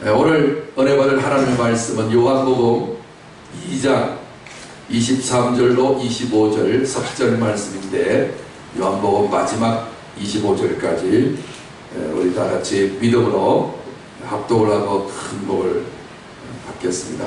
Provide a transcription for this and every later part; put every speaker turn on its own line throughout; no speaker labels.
오늘 은혜 받을 하나님의 말씀은 요한복음 2장 23절로 25절 석시절 말씀인데, 요한복음 마지막 25절까지 우리 다 같이 믿음으로 합독을 하고 큰 복을 받겠습니다.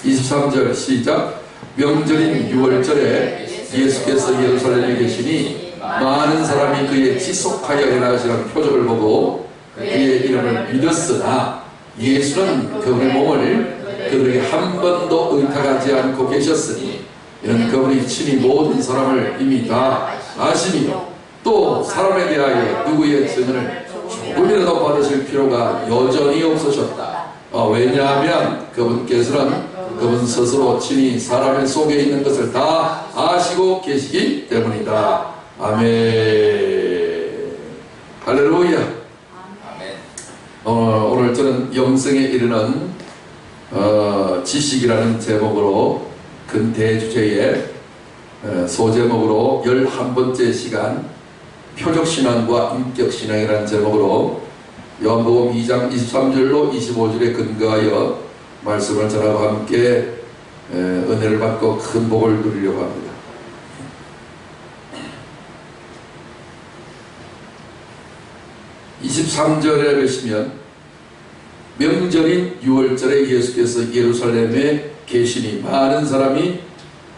23절 시작. 명절인 6월절에 예수께서 예루살렘에 계시니 많은 사람이 그의 지속하여 행하시는 표적을 보고 그의 이름을 믿었으나 예수는 그분의 몸을 그들에게 한 번도 의탁하지 않고 계셨으니 이는 그분이 친히 모든 사람을 이미 다 아시며 또 사람에 대하여 누구의 증언을 조금이라도 받으실 필요가 여전히 없으셨다. 왜냐하면 그분께서는 그분 스스로 친히 사람의 속에 있는 것을 다 아시고 계시기 때문이다. 아멘. 할렐루야. 아멘. 오늘 저는 영생에 이르는 지식이라는 제목으로 근대 주제의 소제목으로 11번째 시간 표적신앙과 인격신앙이라는 제목으로 요한복음 2장 23절로 25절에 근거하여 말씀을 전하고 함께 은혜를 받고 큰 복을 누리려고 합니다. (23절에) 보시면 명절인 6월절에 예수께서 예루살렘에 계시니 많은 사람이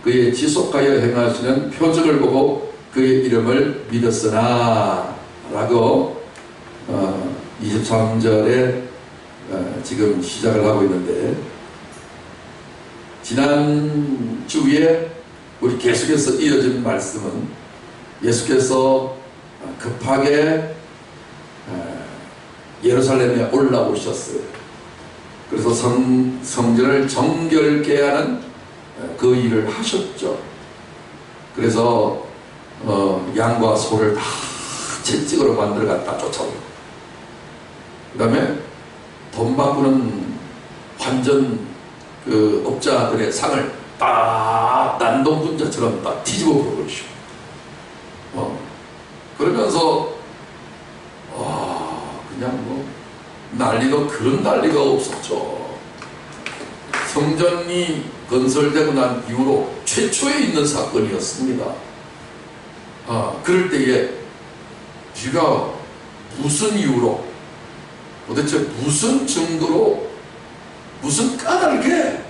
그의 지속하여 행하시는 표적을 보고 그의 이름을 믿었으나 라고 23절에 지금 시작을 하고 있는데, 지난 주에 우리 계속해서 이어진 말씀은 예수께서 급하게 예루살렘에 올라오셨어요. 그래서 성전을 정결케 하는 그 일을 하셨죠. 그래서 양과 소를 다 채찍으로 만들어 갖다 쫓아오고, 그 다음에 돈 바꾸는 환전 그 업자들의 상을 딱 난동분자처럼 딱 뒤집어 버리시고, 그러면서 그냥 뭐 난리도 그런 난리가 없었죠. 성전이 건설되고 난 이후로 최초에 있는 사건이었습니다. 그럴 때에 쥐가 무슨 이유로, 도대체 무슨 증거로, 무슨 까닭에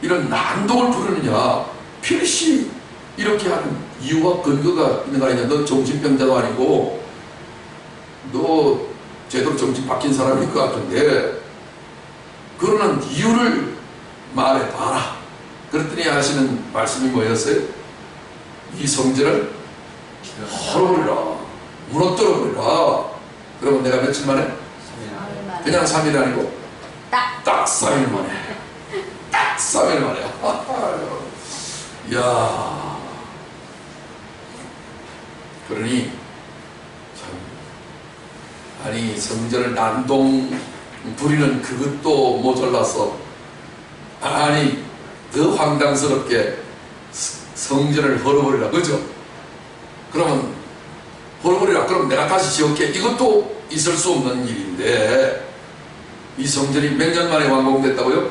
이런 난동을 부르느냐, 필시 이렇게 하는 이유와 근거가 있는 거 아니냐. 너 정신병자도 아니고 너 제대로 정신 바뀐 사람일 것 같은데 그러는 이유를 말해봐라. 그랬더니 하시는 말씀이 뭐였어요? 이 성전을 헐어버리라, 무너뜨려버리라. 그러면 내가 며칠 만에? 그냥 3일 아니고 딱 3일 만에, 딱 3일 만에. 이야, 그러니 참, 아니 성전을 난동 부리는 그것도 모자라서, 아니 더 황당스럽게 성전을 헐어버리라, 그죠? 그러면 헐어버리라, 그럼 내가 다시 지을게, 이것도 있을 수 없는 일인데, 이 성전이 몇 년 만에 완공됐다고요?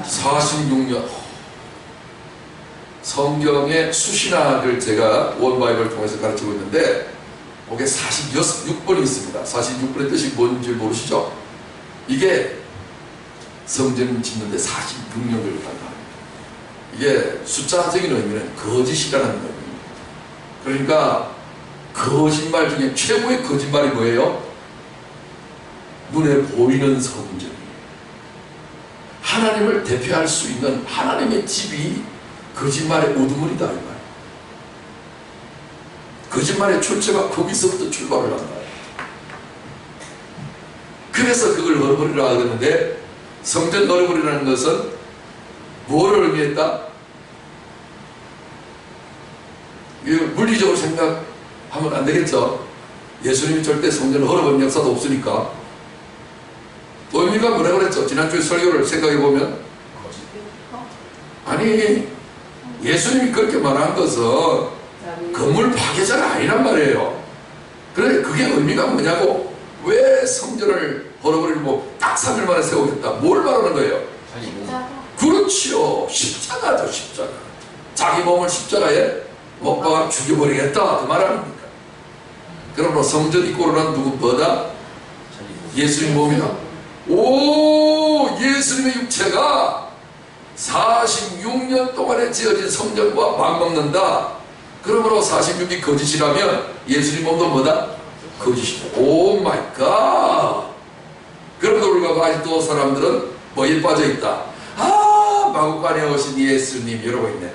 46년. 성경의 수신학을 제가 원바이블을 통해서 가르치고 있는데, 거기에 46번이 있습니다. 46번의 뜻이 뭔지 모르시죠? 이게 성전 짓는데 46년 걸렸다. 이게 숫자적인 의미는 거짓이라는 의미입니다. 그러니까 거짓말 중에 최고의 거짓말이 뭐예요? 눈에 보이는 성전이, 하나님을 대표할 수 있는 하나님의 집이 거짓말의 우두머리다, 이 말. 거짓말의 출처가 거기서부터 출발을 한다. 그래서 그걸 헐어버리라 하는데, 성전 헐어버리라는 것은 뭐를 의미했다? 물리적으로 생각하면 안 되겠죠. 예수님이 절대 성전을 헐어버린 역사도 없으니까. 의미가 뭐라고 그랬죠? 지난주에 설교를 생각해보면, 아니 예수님이 그렇게 말한 것은 건물 파괴자가 아니란 말이에요. 그래, 그게 의미가 뭐냐고. 왜 성전을 헐어버리고 딱 딱 3일 만에 세우겠다. 뭘 말하는 거예요? 그렇지요. 십자가죠, 십자가. 자기 몸을 십자가에 못 박아 죽여버리겠다. 그 말하는 겁니다. 그러므로 성전 입고로는 누구보다 예수님 몸이다. 오, 예수님의 육체가 46년 동안에 지어진 성전과 맞먹는다. 그러므로 46이 거짓이라면 예수님 몸도 뭐다? 거짓이다. 오 마이 갓. 그럼에도 불구하고 아직도 사람들은 뭐에 빠져있다. 아, 마구간에 오신 예수님 이러고 있네.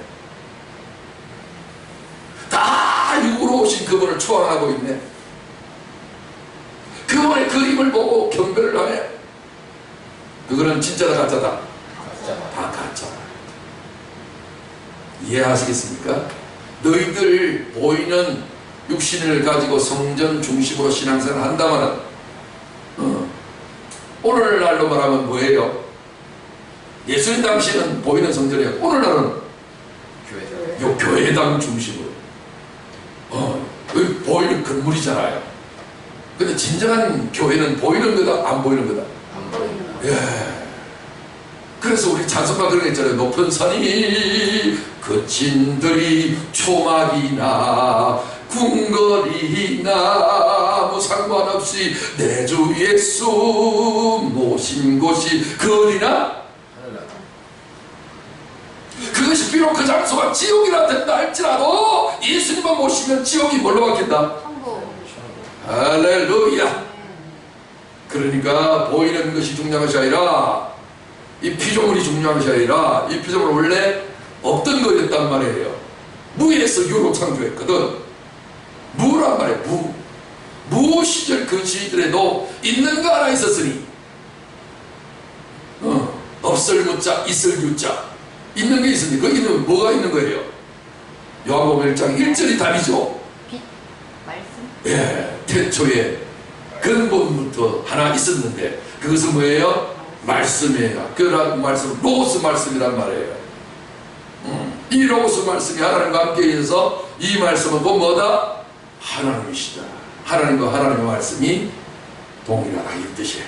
다 육으로 오신 그분을 초안하고 있네. 그분의 그림을 보고 경배를 하네. 그거는 진짜다 가짜다? 다 가짜. 이해하시겠습니까? 너희들 보이는 육신을 가지고 성전 중심으로 신앙생활을 한다면 오늘날로 말하면 뭐예요? 예수님 당시에는 보이는 성전이었고 오늘날은 교회당 중심으로 여기 보이는 건물이잖아요. 근데 진정한 교회는 보이는 거다 안 보이는 거다?
안 보이는 거.
예. 그래서 우리 찬송가 그런 거 있잖아요. 높은 산이 거친 들이 초막이나 궁궐이나 뭐 상관없이 내 주 예수 모신 곳이 거리나 그것이 비록 그 장소가 지옥이라 된다 할지라도 예수님만 모시면 지옥이 뭘로 바뀐다?
천국.
할렐루야. 그러니까 보이는 것이 중요한 것이 아니라 이 피조물이 중요한 것이 아니라 이 피조물은 원래 없던 거였단 말이에요. 무에서 유로 창조했거든. 무란 말이에요. 무 시절 그 시절에도 있는 거 하나 있었으니 없을 무자 있을 유자 있는 게 있으니 거기는 뭐가 있는 거예요? 요한복음 1장 1절이 답이죠.
빛, 말씀.
예, 태초에 근본부터 하나 있었는데 그것은 뭐예요? 말씀이에요. 그 말씀 로고스 말씀이란 말이에요. 이 로고스 말씀이 하나님과 함께 있어서 이 말씀은 곧 뭐다? 하나님이시다. 하나님과 하나님의 말씀이 동일하다 이 뜻이에요.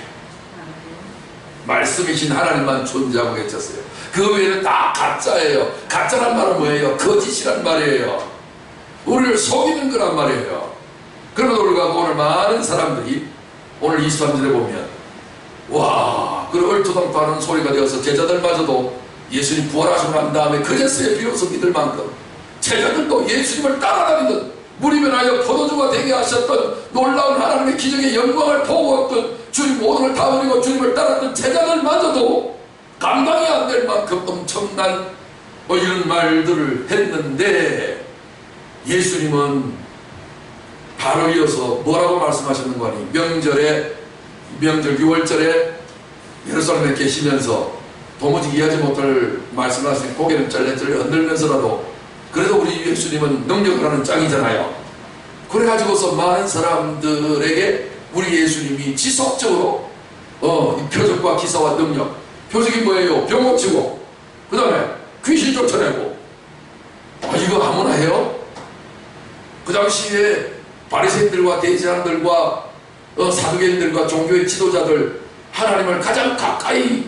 말씀이신 하나님만 존재하고 계셨어요. 그 외에는 다 가짜예요. 가짜란 말은 뭐예요? 거짓이란 말이에요. 우리를 속이는 거란 말이에요. 그럼에도 불구하고 오늘 많은 사람들이 오늘 23절에 보면 와, 그 얼토당토하는 소리가 되어서 제자들마저도 예수님 부활하시고 난 다음에 그제서야 비로소 믿을 만큼 제자들도 예수님을 따라다니던 물이 변하여 포도주가 되게 하셨던 놀라운 하나님의 기적의 영광을 보고 왔던 주님 모든 걸 다 버리고 주님을 따랐던 제자들마저도 감당이 안 될 만큼 엄청난 이런 말들을 했는데 예수님은 바로 이어서 뭐라고 말씀하셨는 거 아니? 명절 6월절에 예루살렘에 계시면서 도무지 이해하지 못할 말씀을 하시니 고개를 짤레짤레 흔들면서라도 그래도 우리 예수님은 능력을 하는 짱이잖아요. 그래가지고서 많은 사람들에게 우리 예수님이 지속적으로 표적과 기사와 능력, 표적이 뭐예요? 병 고치고 그 다음에 귀신 쫓아내고 이거 아무나 해요? 그 당시에 바리새인들과 대제사장들과 사두개인들과 종교의 지도자들 하나님을 가장 가까이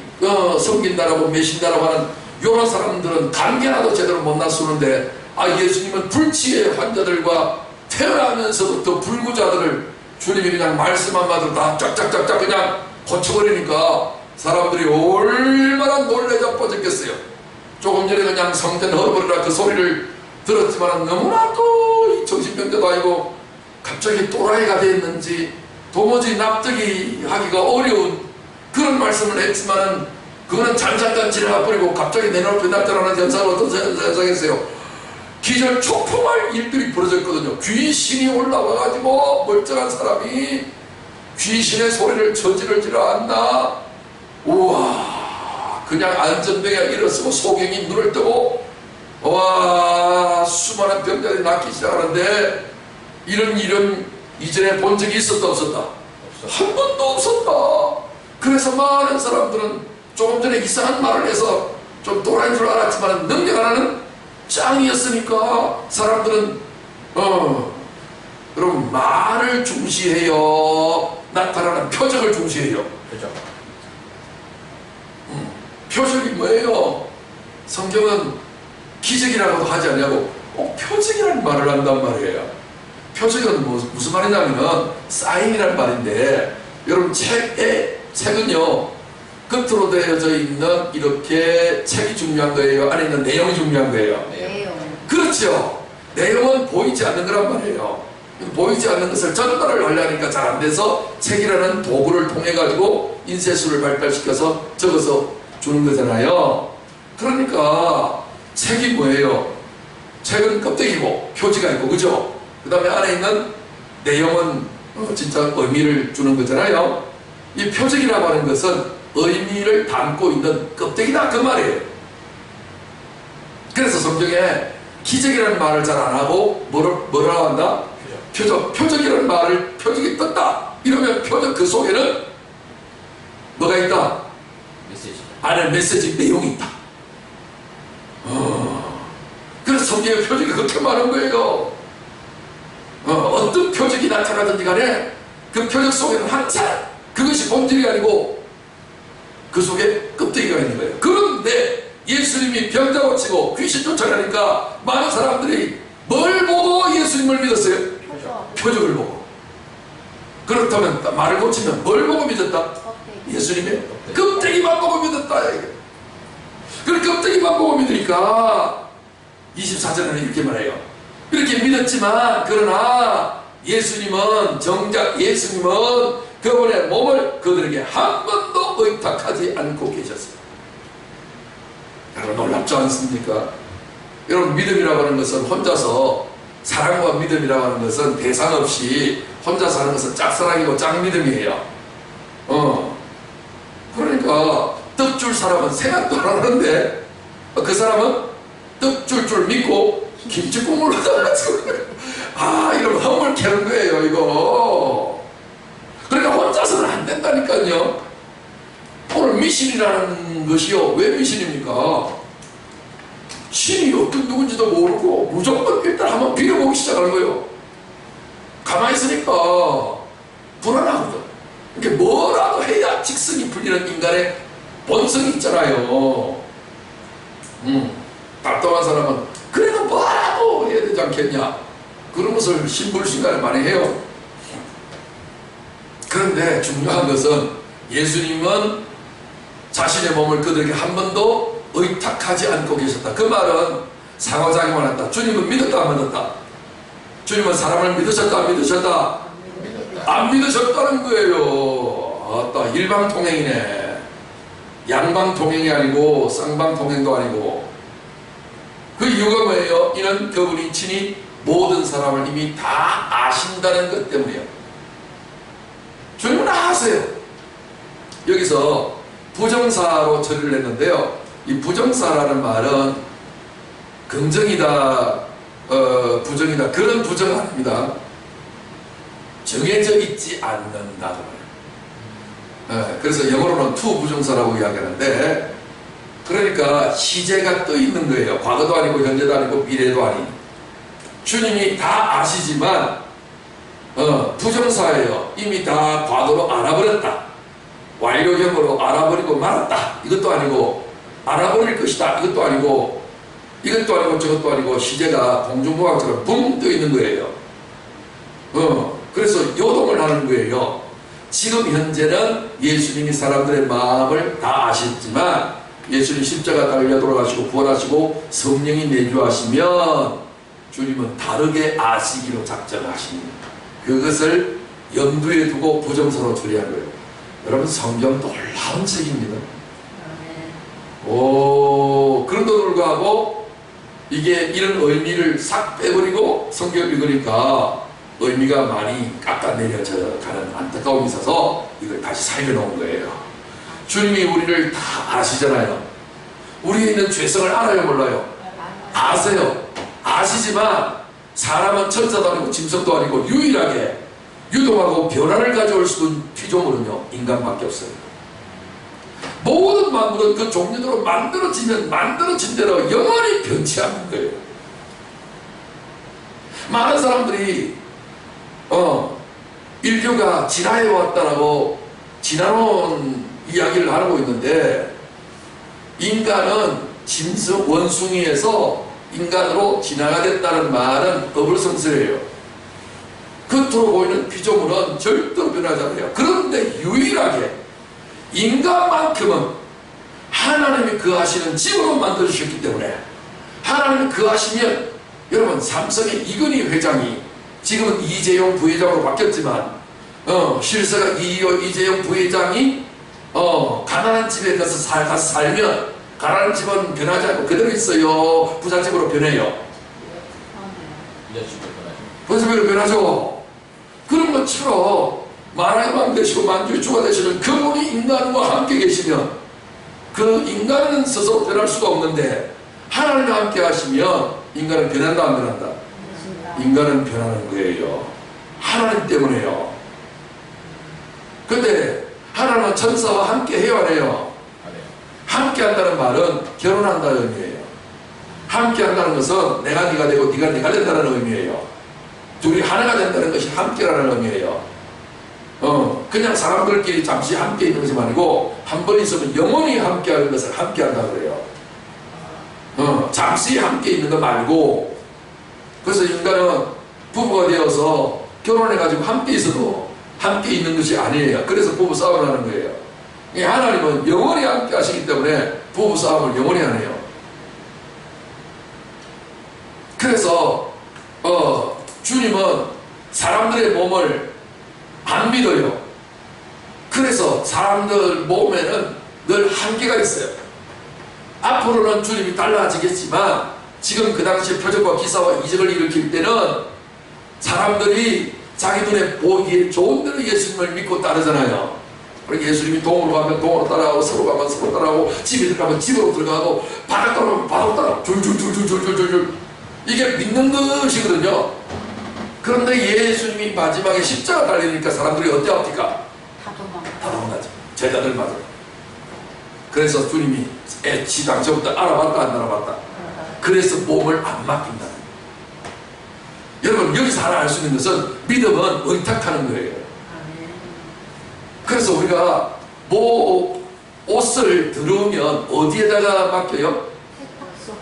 섬긴다라고 매신다라고 하는 이런 사람들은 감개나도 제대로 못 낮추는데 예수님은 불치의 환자들과 태어나면서부터 불구자들을 주님이 그냥 말씀 한마디로 다 쫙쫙쫙쫙 그냥 고쳐버리니까 사람들이 얼마나 놀래 자빠졌겠어요. 조금 전에 그냥 성전 헐어버리라 그 소리를 들었지만 너무나도 이 정신병자도 아니고 갑자기 또라이가 됐는지 도무지 납득이 하기가 어려운 그런 말씀을 했지만은 그거는 잠잠깐 지나가버리고 갑자기 내 눈앞에 나타나는 현상은 어떤 현상이었어요? 기절 초풍할 일들이 벌어졌거든요. 귀신이 올라와가지고 멀쩡한 사람이 귀신의 소리를 저지르질 않나? 우와, 그냥 안전병에 일어서고 소경이 눈을 뜨고 와, 수많은 병자들이 낫기 시작하는데 이런 일은 이전에 본 적이 있었다 없었다? 한 번도 없었다. 그래서 많은 사람들은 조금 전에 이상한 말을 해서 좀 또라이인 줄 알았지만 능력 하나는 짱이었으니까 사람들은 여러분 말을 중시해요? 나타나는 표적을 중시해요? 뭐예요? 성경은 기적이라고도 하지 않냐고 표적이라는 말을 한단 말이에요. 표적은 무슨 말이냐면은 사인이란 말인데, 여러분 책은요 겉으로 되어져 있는 이렇게 책이 중요한 거예요? 안에 있는 내용이 중요한 거예요?
내용.
그렇죠. 내용은 보이지 않는 거란 말이에요. 보이지 않는 것을 전달을 하려니까 잘 안 돼서 책이라는 도구를 통해 가지고 인쇄술을 발달시켜서 적어서 주는 거잖아요. 그러니까 책이 뭐예요? 책은 껍데기고 표지가 있고, 그죠? 그 다음에 안에 있는 내용은 진짜 의미를 주는 거잖아요. 이 표적이라고 하는 것은 의미를 담고 있는 껍데기다, 그 말이에요. 그래서 성경에 기적이라는 말을 잘 안 하고 뭐라고 한다? 표적이라는 말을, 표적이 떴다 이러면 표적 그 속에는 뭐가 있다?
메시지.
안에 메시지 내용이 있다. 그래서 성경에 표적이 그렇게 많은 거예요. 어떤 표적이 나타나든지 간에 그 표적 속에는 항상 그것이 본질이 아니고 그 속에 껍데기가 있는 거예요. 그런데 예수님이 병자 고치고 귀신 쫓아내니까 많은 사람들이 뭘 보고 예수님을 믿었어요?
표적.
표적을 보고. 그렇다면 말을 고치면 뭘 보고 믿었다?
껍데기.
예수님의 껍데기만 보고 믿었다. 그 껍데기만 보고 믿으니까 24절에는 이렇게 말해요. 이렇게 믿었지만 그러나 예수님은 정작 그분의 몸을 그들에게 한 번도 의탁하지 않고 계셨어요. 여러분 놀랍지 않습니까? 여러분 믿음이라고 하는 것은 혼자서, 사랑과 믿음이라고 하는 것은 대상 없이 혼자서 하는 것은 짝사랑이고 짝믿음이에요. 그러니까 떡 줄 사람은 생각도 안 하는데 그 사람은 떡 줄 줄 믿고 김치 국물로 담아주는 거예요. 이런 허물 캐는 거예요, 이거. 그러니까 혼자서는 안 된다니까요. 오늘 미신이라는 것이요, 왜 미신입니까? 신이 어떤 누군지도 모르고 무조건 일단 한번 빌어보기 시작하는 거예요. 가만히 있으니까 불안하거든. 이렇게 뭐라도 해야 직성이 풀리는 인간의 본성이 있잖아요. 답답한 사람은 그래도 뭐라도 해야 되지 않겠냐, 그런 것을 신불신간에 많이 해요. 그런데 중요한 것은 예수님은 자신의 몸을 그들에게 한 번도 의탁하지 않고 계셨다. 그 말은 상호작용을 한다. 주님은 믿었다 안 믿었다? 주님은 사람을 믿으셨다 안 믿으셨다? 안 믿으셨다는 거예요. 아따, 일방통행이네. 양방통행이 아니고 쌍방통행도 아니고. 그 이유가 뭐예요? 이는 그분이 친히 모든 사람을 이미 다 아신다는 것 때문이에요. 주님은 아세요. 여기서 부정사로 처리를 했는데요, 이 부정사라는 말은 긍정이다, 부정이다, 그런 부정 아닙니다. 정해져 있지 않는다. 그래서 영어로는 to 부정사라고 이야기하는데, 그러니까 시제가 떠 있는 거예요. 과거도 아니고 현재도 아니고 미래도 아닌. 주님이 다 아시지만 부정사예요. 이미 다 과거로 알아버렸다. 완료형으로 알아버리고 말았다. 이것도 아니고 알아버릴 것이다. 이것도 아니고 저것도 아니고 시제가 공중부항처럼 붕 떠 있는 거예요. 그래서 요동을 하는 거예요. 지금 현재는 예수님이 사람들의 마음을 다 아셨지만 예수님 십자가 달려 돌아가시고 부활하시고 성령이 내주하시면 주님은 다르게 아시기로 작정하십니다. 그것을 염두에 두고 부정사로 처리한 거예요. 여러분, 성경 놀라운 책입니다. 그런데도 불구하고 이게 이런 의미를 싹 빼버리고 성경을 읽으니까 의미가 많이 깎아내려져 가는 안타까움이 있어서 이걸 다시 살려놓은 거예요. 주님이 우리를 다 아시잖아요. 우리에 있는 죄성을 알아요, 몰라요? 아세요. 아시지만 사람은 천사도 아니고 짐승도 아니고 유일하게 유동하고 변화를 가져올 수 있는 피조물은요, 인간밖에 없어요. 모든 만물은 그 종류대로 만들어진 대로 영원히 변치 않는 거예요. 많은 사람들이 인류가 진화해 왔다라고 지나온 이야기를 하고 있는데, 인간은 짐승 원숭이에서 인간으로 진화가 됐다는 말은 어불성설이에요. 겉으로 보이는 피조물은 절대로 변하지 않아요. 그런데 유일하게 인간만큼은 하나님이 거하시는 집으로 만들어주셨기 때문에, 하나님이 거하시면, 여러분 삼성의 이건희 회장이 지금은 이재용 부회장으로 바뀌었지만 실세가 이재용 부회장이 가난한 집에 가서 살면 가난한 집은 변하지 않고 그대로 있어요? 부잣집으로 변해요? 부잣집으로 변하죠. 그런 것처럼 만왕의 왕 되시고 만주의 주가 되시는 그분이 인간과 함께 계시면 그 인간은 스스로 변할 수가 없는데, 하나님과 함께 하시면 인간은 변한다 안 변한다? 인간은 변하는 거예요. 하나님 때문에요. 근데 하나님은 천사와 함께 해야 해요. 함께 한다는 말은 결혼한다는 의미예요. 함께 한다는 것은 내가 네가 되고 네가 내가 된다는 의미예요. 둘이 하나가 된다는 것이 함께라는 의미예요. 그냥 사람들끼리 잠시 함께 있는 것이 아니고 한 번 있으면 영원히 함께 하는 것을 함께 한다고 그래요. 잠시 함께 있는 거 말고, 그래서 인간은 부부가 되어서 결혼해가지고 함께 있어도 함께 있는 것이 아니에요. 그래서 부부 싸움을 하는 거예요. 하나님은 영원히 함께 하시기 때문에 부부 싸움을 영원히 하네요. 그래서 주님은 사람들의 몸을 안 믿어요. 그래서 사람들 몸에는 늘 한계가 있어요. 앞으로는 주님이 달라지겠지만 지금 그 당시 표적과 기사와 이적을 일으킬 때는 사람들이 자기 눈에 보기에 좋은 대로 예수님을 믿고 따르잖아요. 예수님이 동으로 가면 동으로 따라가고, 서로 가면 서로 따라가고, 집에 들어가면 집으로 들어가고, 바닥 따라가면 바닥 따라가고, 줄줄줄줄줄줄줄, 이게 믿는 것이거든요. 그런데 예수님이 마지막에 십자가 달리니까 사람들이 어때 합니까? 다 도망가죠. 제자들 맞아요. 그래서 주님이 지당초부터 알아봤다 안 알아봤다. 그래서 몸을 안 맡긴다. 여러분 여기서 하나 알 수 있는 것은 믿음은 의탁하는 거예요. 그래서 우리가 뭐 옷을 들으면 어디에다가 맡겨요?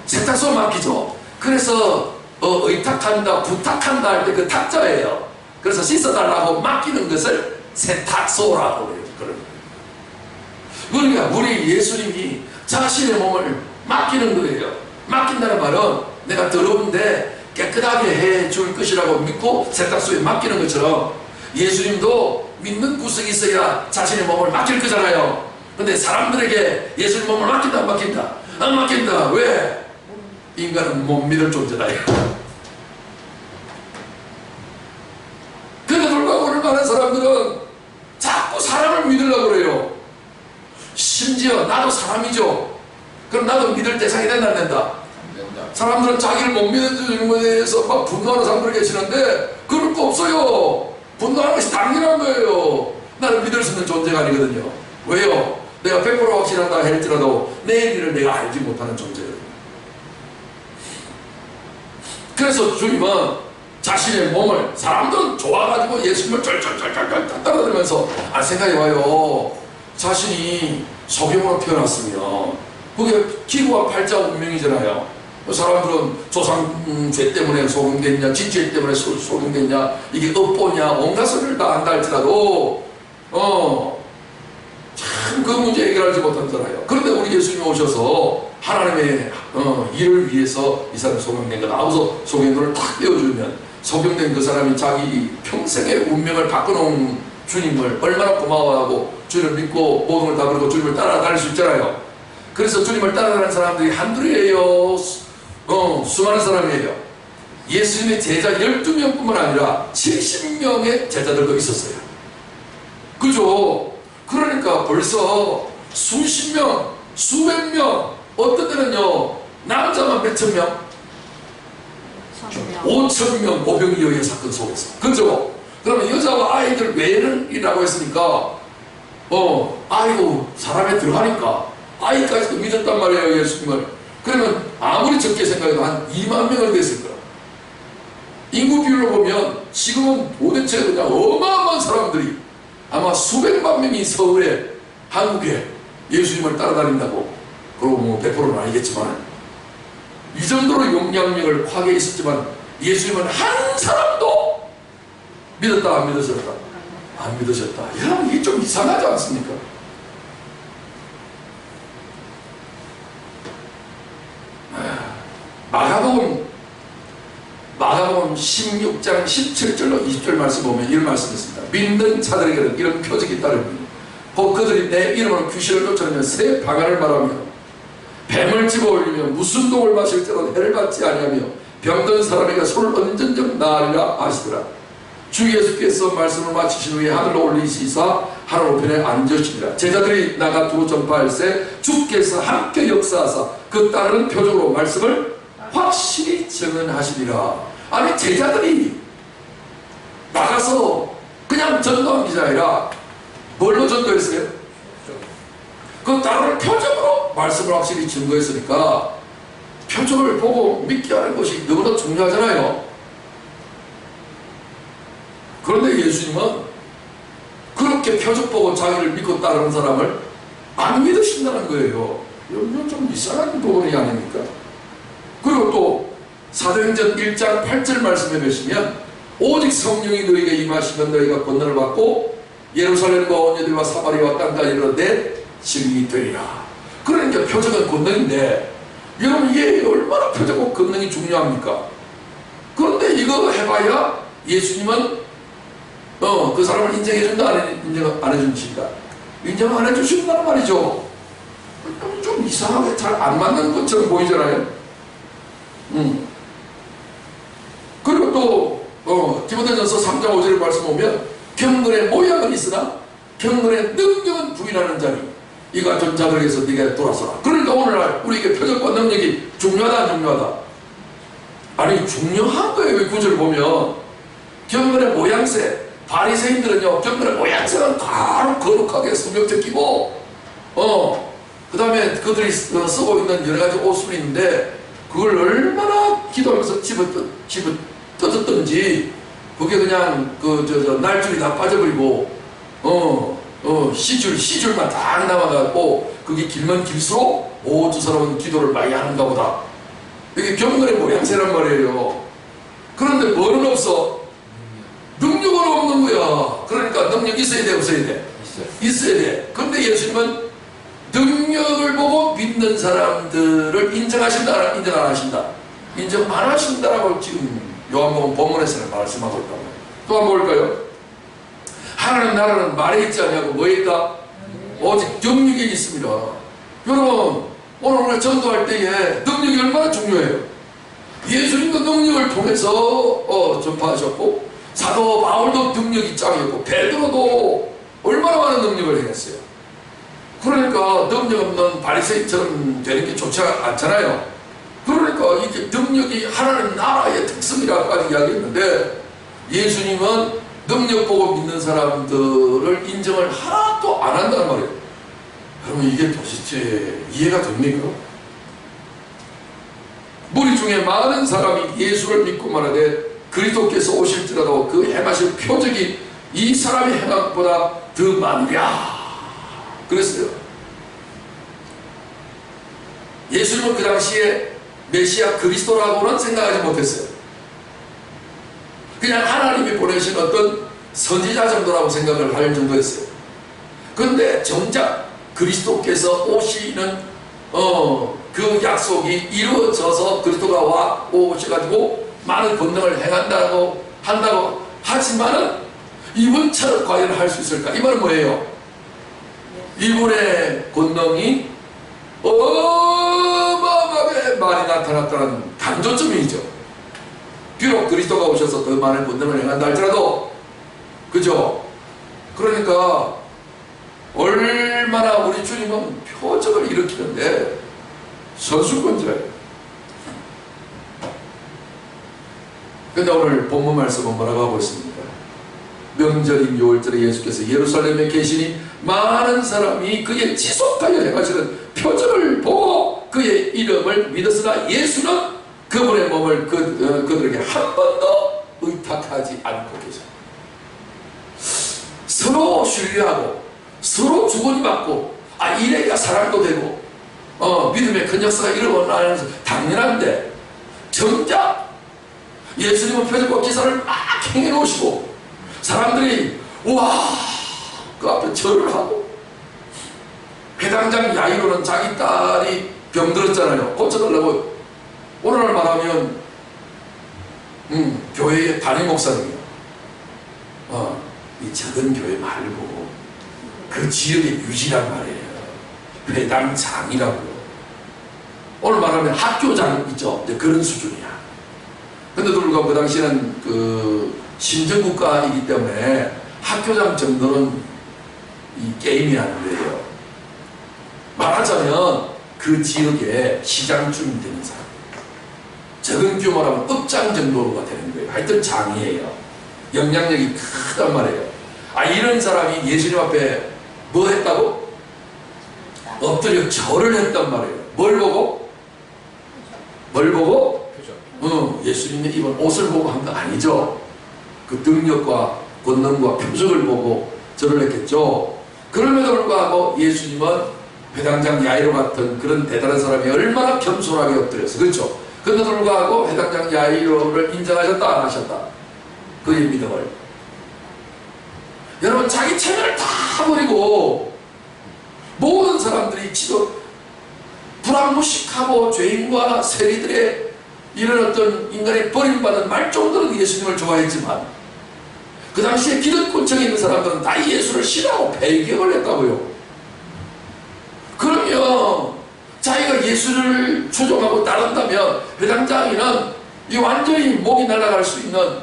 세탁소 맡기죠. 그래서 의탁한다, 부탁한다 할 때 그 탁자예요. 그래서 씻어달라고 맡기는 것을 세탁소라고 해요. 그러니까 우리 예수님이 자신의 몸을 맡기는 거예요. 맡긴다는 말은 내가 더러운데 깨끗하게 해줄 것이라고 믿고 세탁소에 맡기는 것처럼, 예수님도 믿는 구석이 있어야 자신의 몸을 맡길 거잖아요. 근데 사람들에게 예수님 몸을 맡긴다 안 맡긴다? 안 맡긴다. 왜? 인간은 못 믿을 존재다. 그래도 불구하고 오늘 많은 사람들은 자꾸 사람을 믿으려고 그래요. 심지어 나도 사람이죠. 그럼 나도 믿을 대상이 된다 안 된다? 사람들은 자기를 못 믿어주는 것에 대해서 막 분노하는 사람들이 계시는데 그럴 거 없어요. 분노하는 것이 당연한 거예요. 나는 믿을 수 있는 존재가 아니거든요. 왜요? 내가 100% 확신한다 할지라도 내 일을 내가 알지 못하는 존재거든요. 그래서 주님은 자신의 몸을, 사람들은 좋아가지고 예수님을 쩔쩔쩔쩔 따라다니면서 생각해봐요. 자신이 소경으로 태어났으면 그게 기구와 팔자 운명이잖아요. 사람들은 조상죄 때문에 소경됐냐, 지죄 때문에 소경됐냐, 이게 업보냐, 온갖 소리를 다 한다 할지라도 참 그 문제 해결하지 못하잖아요. 그런데 우리 예수님이 오셔서 하나님의 일을 위해서 이 사람이 소경된 거다 하고서 소경들을 탁 떼어주면, 소경된 그 사람이 자기 평생의 운명을 바꿔놓은 주님을 얼마나 고마워하고 주님을 믿고 모든 걸 다 그러고 주님을 따라다닐 수 있잖아요. 그래서 주님을 따라가는 사람들이 한둘이에요. 수많은 사람이에요. 예수님의 제자 12명뿐만 아니라 70명의 제자들도 있었어요. 그죠? 그러니까 벌써 수십 명, 수백 명, 어떤 때는요 남자만 몇천 명, 5천 명 오병이 여의 사건 속에서. 그죠? 그러면 여자와 아이들 외는이라고 했으니까 아이고 사람에 들어가니까 아이까지도 믿었단 말이에요, 예수님을. 그러면 아무리 적게 생각해도 한 2만 명은 됐을 거야. 인구 비율로 보면 지금은 도대체 그냥 어마어마한 사람들이, 아마 수백만 명이 서울에, 한국에 예수님을 따라다닌다고 그리고 뭐 100%는 아니겠지만 이 정도로 영향력을 하게 있었지만 예수님은 한 사람도 믿었다 안 믿으셨다? 안 믿으셨다. 야, 이게 좀 이상하지 않습니까? 마가복음 16장 17절로 20절 말씀 보면 이런 말씀이 있습니다. 믿는 자들에게는 이런 표적이 따릅니다. 곧 그들이 내 이름으로 귀신을 쫓아내며 새 방언을 말하며 뱀을 집어올리며 무슨 독을 마실지라도 해를 받지 아니하며 병든 사람에게 손을 얹은 적 나으리라 하시더라. 주 예수께서 말씀을 마치신 후에 하늘로 올리시사 하늘 우편에 앉으시니라. 제자들이 나가 두루 전파할세 주께서 함께 역사하사 그 따르는 표적으로 말씀을 확실히 증언하시리라. 아니, 제자들이 나가서 그냥 전도한 게 아니라 뭘로 전도했어요? 그 따르는 표적으로 말씀을 확실히 증거했으니까 표적을 보고 믿게 하는 것이 너무나 중요하잖아요. 그런데 예수님은 그렇게 표적 보고 자기를 믿고 따르는 사람을 안 믿으신다는 거예요. 이건 좀 이상한 부분이 아닙니까? 그리고 또 사도행전 1장 8절 말씀에 보시면 오직 성령이 너희에게 임하시면 너희가 권능을 받고 예루살렘과 온 유대와 사마리아와 땅까지 이르러 내 증인이 되리라. 그러니까 표적은 권능인데 여러분, 이게 얼마나 표적과 권능이 중요합니까? 그런데 이거 해봐야 예수님은 그 사람을 인정해준다, 인정 안 해준다? 인정 안 해주신다는 말이죠. 좀 이상하게 잘 안 맞는 것처럼 보이잖아요. 그리고 또 디모데전서 3장 5절의 말씀 보면 경건의 모양은 있으나 경건의 능력은 부인하는 자니 이 같은 자들에게서 네가 돌아서라. 그러니까 오늘날 우리에게 표적과 능력이 중요하다 안 중요하다? 아니, 중요한 거예요. 이 구절을 보면 경건의 모양새, 바리새인들은요 경건의 모양새는 바로 거룩하게 성경 제끼고 그 다음에 그들이 쓰고 있는 여러 가지 옷을 있는데 그걸 얼마나 기도하면서 집어 뜯었던지 그게 그냥 날줄이 다 빠져버리고 시줄만 딱 남아갖고 그게 길면 길수록 저 사람은 기도를 많이 하는가 보다. 이게 경건의 모양새란 말이에요. 그런데 뭐는 없어? 능력은 없는 거야. 그러니까 능력 있어야 돼, 없어야 돼? 있어야 돼. 그런데 예수님은 능력을 보고 믿는 사람들을 인정하신다, 인정 안 하신다? 인정 안 하신다라고 지금 요한복음 본문에서는 말씀하고 있다고. 또 한번 볼까요? 하나님 나라는 말에 있지 않냐고 뭐에 있다? 오직 능력이 있습니다. 여러분, 오늘 우리가 전도할 때에 능력이 얼마나 중요해요. 예수님도 능력을 통해서 전파하셨고 사도 바울도 능력이 짱이었고 베드로도 얼마나 많은 능력을 행했어요. 그러니까 능력 없는 바리새인처럼 되는 게 좋지 않잖아요. 그러니까 이게 능력이 하나님 나라의 특성이라고까지 이야기했는데 예수님은 능력 보고 믿는 사람들을 인정을 하나도 안 한다는 말이에요. 그러면 이게 도대체 이해가 됩니까? 무리 중에 많은 사람이 예수를 믿고 말하되 그리스도께서 오실지라도 그 행하실 표적이 이 사람이 행한 것보다 더 많으랴 그랬어요. 예수님은 그 당시에 메시아 그리스도라고는 생각하지 못했어요. 그냥 하나님이 보내신 어떤 선지자 정도라고 생각을 할 정도였어요. 그런데 정작 그리스도께서 오시는 그 약속이 이루어져서 그리스도가 오셔가지고 많은 권능을 행한다고 한다고 하지만은 이분처럼 과연 할 수 있을까? 이 말은 뭐예요? 이분의 권능이 어마어마하게 많이 나타났다는 강조점이죠. 비록 그리스도가 오셔서 더 많은 권능을 행한다 할지라도, 그죠? 그러니까 얼마나 우리 주님은 표적을 일으키는데 선수권자예요. 근데 오늘 본문 말씀은 뭐라고 하고 있습니까? 명절인 6월절에 예수께서 예루살렘에 계시니 많은 사람이 그의 지속하여 행하시는 표적을 보고 그의 이름을 믿었으나 예수는 그분의 몸을 그들에게 한 번도 의탁하지 않고 계셔. 서로 신뢰하고 서로 주거니 받고 이래야 사랑도 되고 믿음의 큰 역사가 일어나는 것은 당연한데, 정작 예수님은 표적과 기사를 막 행해놓으시고 사람들이 우와 그 앞에 절을 하고, 회당장 야이로는 자기 딸이 병들었잖아요. 고쳐달라고 오늘날 말하면 교회의 담임 목사님이요. 이 작은 교회 말고 그 지역의 유지란 말이에요. 회당장이라고요. 오늘 말하면 학교장 있죠. 이제 그런 수준이야. 근데 불구하고 그 당시에는 그 신정국가이기 때문에 학교장 정도는 이 게임이 아닌데요. 말하자면 그 지역의 시장쯤 되는 사람, 적은 규모라면 업장 정도가 되는 거예요. 하여튼 장이에요. 영향력이 크단 말이에요. 이런 사람이 예수님 앞에 뭐 했다고? 엎드려 절을 했단 말이에요. 뭘 보고? 뭘 보고? 예수님의 입은 옷을 보고 한 거 아니죠. 그 능력과 권능과 표적을 보고 절을 했겠죠. 그럼에도 불구하고 예수님은 회당장 야이로 같은 그런 대단한 사람이 얼마나 겸손하게 엎드렸어. 그렇죠? 그런데도 불구하고 회당장 야이로를 인정하셨다 안 하셨다? 그의 믿음을. 여러분, 자기 체면을 다 버리고 모든 사람들이 지금 불합무식하고 죄인과 세리들의 이런 어떤 인간의 버림받은 말종들은 예수님을 좋아했지만, 그 당시에 기득권층에 있는 사람들은 다 예수를 싫어하고 배격을 했다고요. 그러면 자기가 예수를 추종하고 따른다면 회당장이는 이 완전히 목이 날아갈 수 있는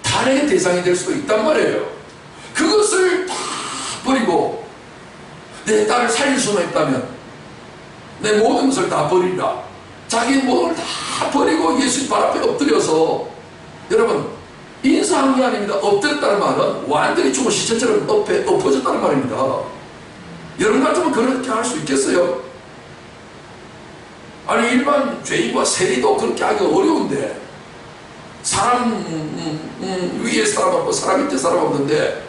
탄핵의 대상이 될 수도 있단 말이에요. 그것을 다 버리고 내 딸을 살릴 수만 있다면 내 모든 것을 다 버리라. 자기 모든 걸 다 버리고 예수님 발 앞에 엎드려서, 여러분, 인사한 게 아닙니다. 엎드렸다는 말은 완전히 죽은 시체처럼 엎어졌다는 말입니다. 여러분 같으면 그렇게 할 수 있겠어요? 아니, 일반 죄인과 세리도 그렇게 하기 어려운데, 사람 위에 사람 없고 사람 밑에 사람 없는데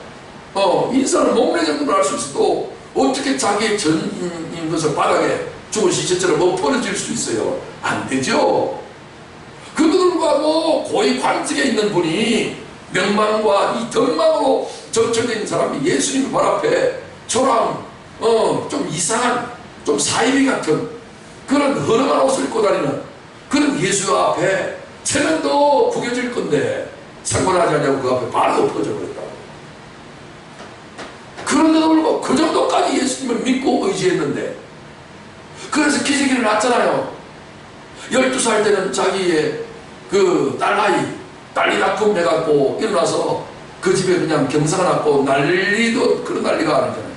인사는 목례 정도로 할 수 있어도 어떻게 자기의 전인 것을 바닥에 죽은 시체처럼 엎어질 수 있어요? 안 되죠. 그럼에도 불구하고 고위 관직에 있는 분이 명망과 이 덕망으로 적혀져 있는 사람이 예수님 발 앞에 초랑 좀 이상한, 좀 사이비 같은 그런 허름한 옷을 입고 다니는 그런 예수 앞에 체면도 구겨질 건데 상관하지 않냐고 그 앞에 바로 엎어져 버렸다고. 그런데도 불구하고 그 정도까지 예수님을 믿고 의지했는데, 그래서 기저귀를 났잖아요. 12살 때는 자기의 그 딸이 낳고 해갖고 일어나서 그 집에 그냥 경사가 났고 난리도 그런 난리가 아니잖아요.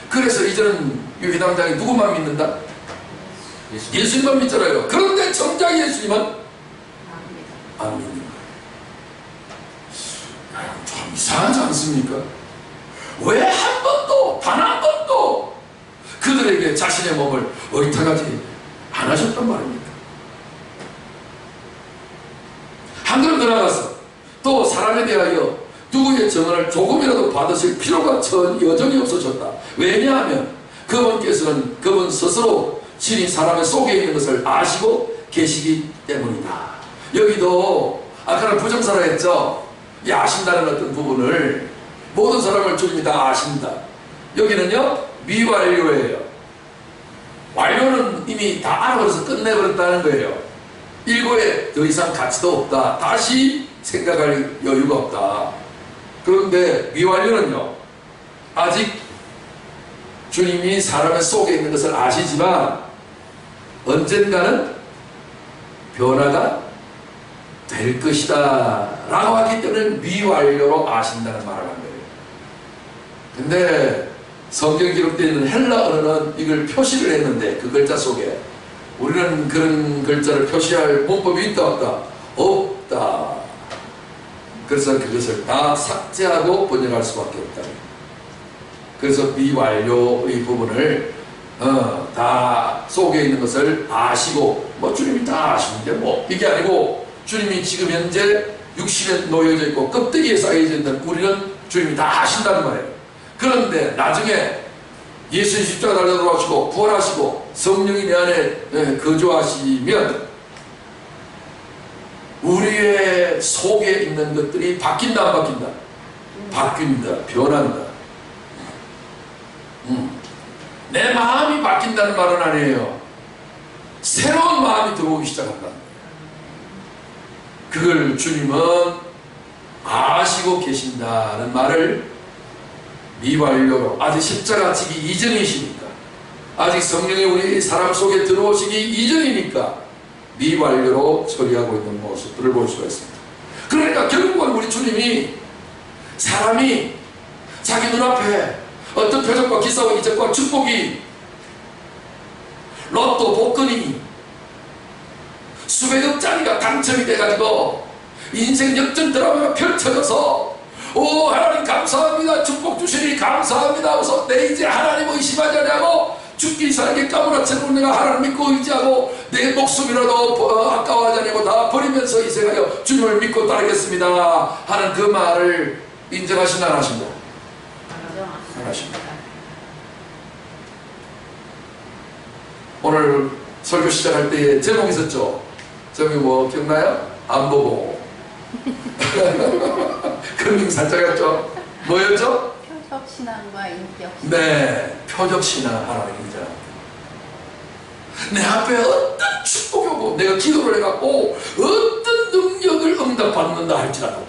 그래서 이제는 이 회당장이 누구만 믿는다? 예수님만 믿잖아요. 그런데 정작 예수님은 안 믿는 거예요. 참 이상하지 않습니까? 왜 한 번도, 단 한 번도 그들에게 자신의 몸을 의탁하지 안 하셨단 말입니까? 한 걸음 더 나가서 또 사람에 대하여 누구의 정언을 조금이라도 받으실 필요가 여전히 없어졌다. 왜냐하면 그분께서는 그분 스스로 신이 사람의 속에 있는 것을 아시고 계시기 때문이다. 여기도 아까는 부정사라 했죠. 이 아신다는 어떤 부분을 모든 사람을 주님이 다 아십니다. 여기는요 미완료예요. 완료는 이미 다 알아버려서 끝내버렸다는 거예요. 일고에 더 이상 가치도 없다. 다시 생각할 여유가 없다. 그런데 미완료는요 아직 주님이 사람의 속에 있는 것을 아시지만 언젠가는 변화가 될 것이다 라고 하기 때문에 미완료로 아신다는 말을 한 거예요. 근데 성경 기록되어 있는 헬라 언어는 이걸 표시를 했는데 그 글자 속에 우리는 그런 글자를 표시할 문법이 있다 없다? 없다. 그래서 그것을 다 삭제하고 번역할 수밖에 없다. 그래서 미완료의 부분을 다 속에 있는 것을 아시고, 뭐 주님이 다 아시는데 뭐 이게 아니고 주님이 지금 현재 육신에 놓여져 있고 껍데기에 쌓여져 있는 우리는 주님이 다 아신다는 거예요. 그런데 나중에 예수님 십자가 달려 돌아오시고 부활하시고 성령이 내 안에 거주하시면 우리의 속에 있는 것들이 바뀐다 안 바뀐다? 바뀐다, 변한다. 내 마음이 바뀐다는 말은 아니에요. 새로운 마음이 들어오기 시작한다. 그걸 주님은 아시고 계신다는 말을 미완료로, 아직 십자가 지기 이전이시니까, 아직 성령이 우리 사람 속에 들어오시기 이전이니까 미완료로 처리하고 있는 모습들을 볼 수가 있습니다. 그러니까 결국은 우리 주님이 사람이 자기 눈앞에 어떤 표적과 기사와 이적과 축복이, 로또 복권이 수백억짜리가 당첨이 돼가지고 인생 역전 드라마가 펼쳐져서 오 하나님 감사합니다, 축복 주시니 감사합니다 하고서 내 이제 하나님 의심하지 않냐고 죽기 살기 까무라치고 내가 하나님 믿고 의지하고 내 목숨이라도 아까워하지 않냐고 다 버리면서 희생하여 주님을 믿고 따르겠습니다 하는 그 말을 인정하신다 안 하신다? 안 하십니다. 오늘 설교 시작할 때에 제목이 있었죠? 제목이 뭐 기억나요? 안 보고 그런 살짝 했죠? 뭐였죠?
표적신앙과 인격신앙.
네, 표적신앙 하나님 인정합니다. 내 앞에 어떤 축복이 오고 내가 기도를 해갖고 어떤 능력을 응답받는다 할지라도,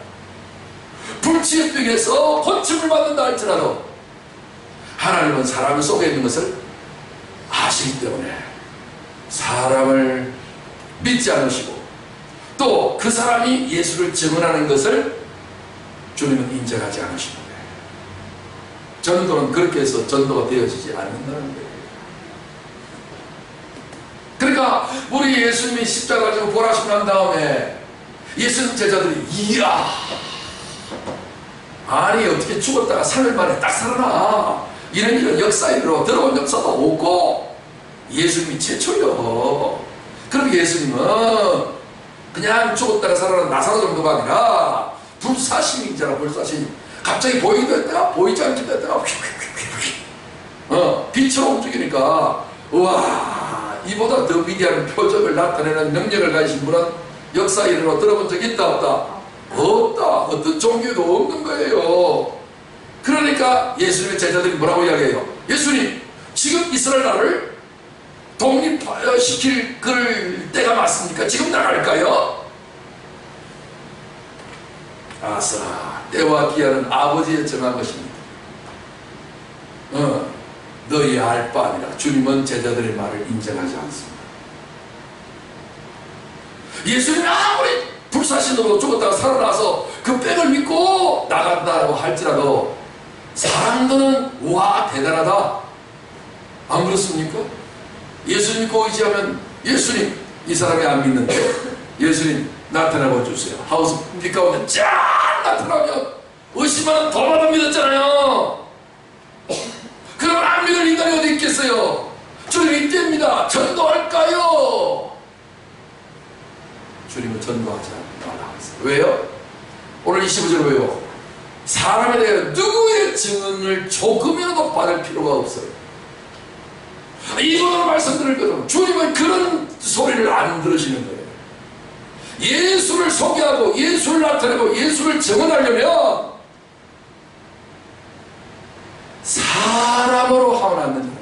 불치병에서 고침을 받는다 할지라도 하나님은 사람 속에 있는 것을 아시기 때문에 사람을 믿지 않으시고 또 그 사람이 예수를 증언하는 것을 주님은 인정하지 않으시는 거예요. 전도는 그렇게 해서 전도가 되어지지 않는다는 거예요. 그러니까 우리 예수님이 십자가 가지고 부활하시고 난 다음에 예수님 제자들이 이야, 아니 어떻게 죽었다가 3일 만에 딱 살아나, 이런 역사로 들어본 역사도 없고 예수님이 최초요. 그럼 예수님은 그냥 죽었다가 살아난 나사로 정도가 아니라 불사신이잖아. 불사신. 갑자기 보이기도 했다가 보이지 않기도 했다가 빛으로 움직이니까 우와, 이보다 더 위대한 표적을 나타내는 능력을 가지신 분은 역사 이래로 들어본 적 있다 없다? 없다. 어떤 종교도 없는 거예요. 그러니까 예수님의 제자들이 뭐라고 이야기해요? 예수님, 지금 이스라엘 나라를 독립시킬 그 때가 맞습니까? 지금 나갈까요? 아싸, 때와 기한은 아버지의 정한 것입니다. 너희 알 바 아니라. 주님은 제자들의 말을 인정하지 않습니다. 예수님이 아무리 불사신으로 죽었다가 살아나서 그 빽을 믿고 나간다고 할지라도 사람들은 와 대단하다, 안 그렇습니까? 예수님 믿고 의지하면 예수님, 이 사람이 안 믿는데 예수님 나타나고 주세요 하우스 빛 가운데 쫙 나타나면 의심하는 도마도 믿었잖아요. 그럼 안 믿을 인간이 어디 있겠어요? 주님 이때입니다, 전도할까요? 주님은 전도하지 말라고 했어요. 왜요? 오늘 25절 왜요? 사람에 대해 누구의 증언을 조금이라도 받을 필요가 없어요. 이번으로 말씀드렸거든. 주님은 그런 소리를 안 들으시는 거예요. 예수를 소개하고 예수를 나타내고 예수를 증언하려면 사람으로 하면 안 된다는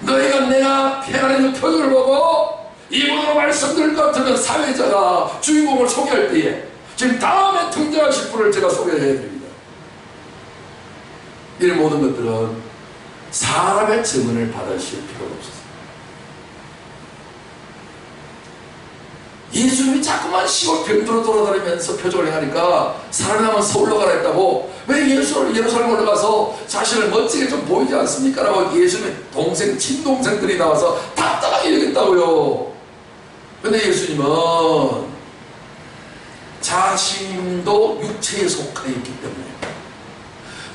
거예요. 너희가 내가 행하는 그 표적을 보고 이번으로 말씀드릴 것 같으면 사회자가 주인공을 소개할 때에 지금 다음에 등장하실 분을 제가 소개해야 됩니다. 이 모든 것들은 사람의 증언을 받으실 필요가 없었어요. 예수님이 자꾸만 시골 병들어 돌아다니면서 표적을 행하니까 살아남은 서울로 가라 했다고, 왜 예루살렘 올라가서 자신을 멋지게 좀 보이지 않습니까? 라고 예수님의 동생, 친동생들이 나와서 답답하게 여겼다고요. 근데 예수님은 자신도 육체에 속해 있기 때문에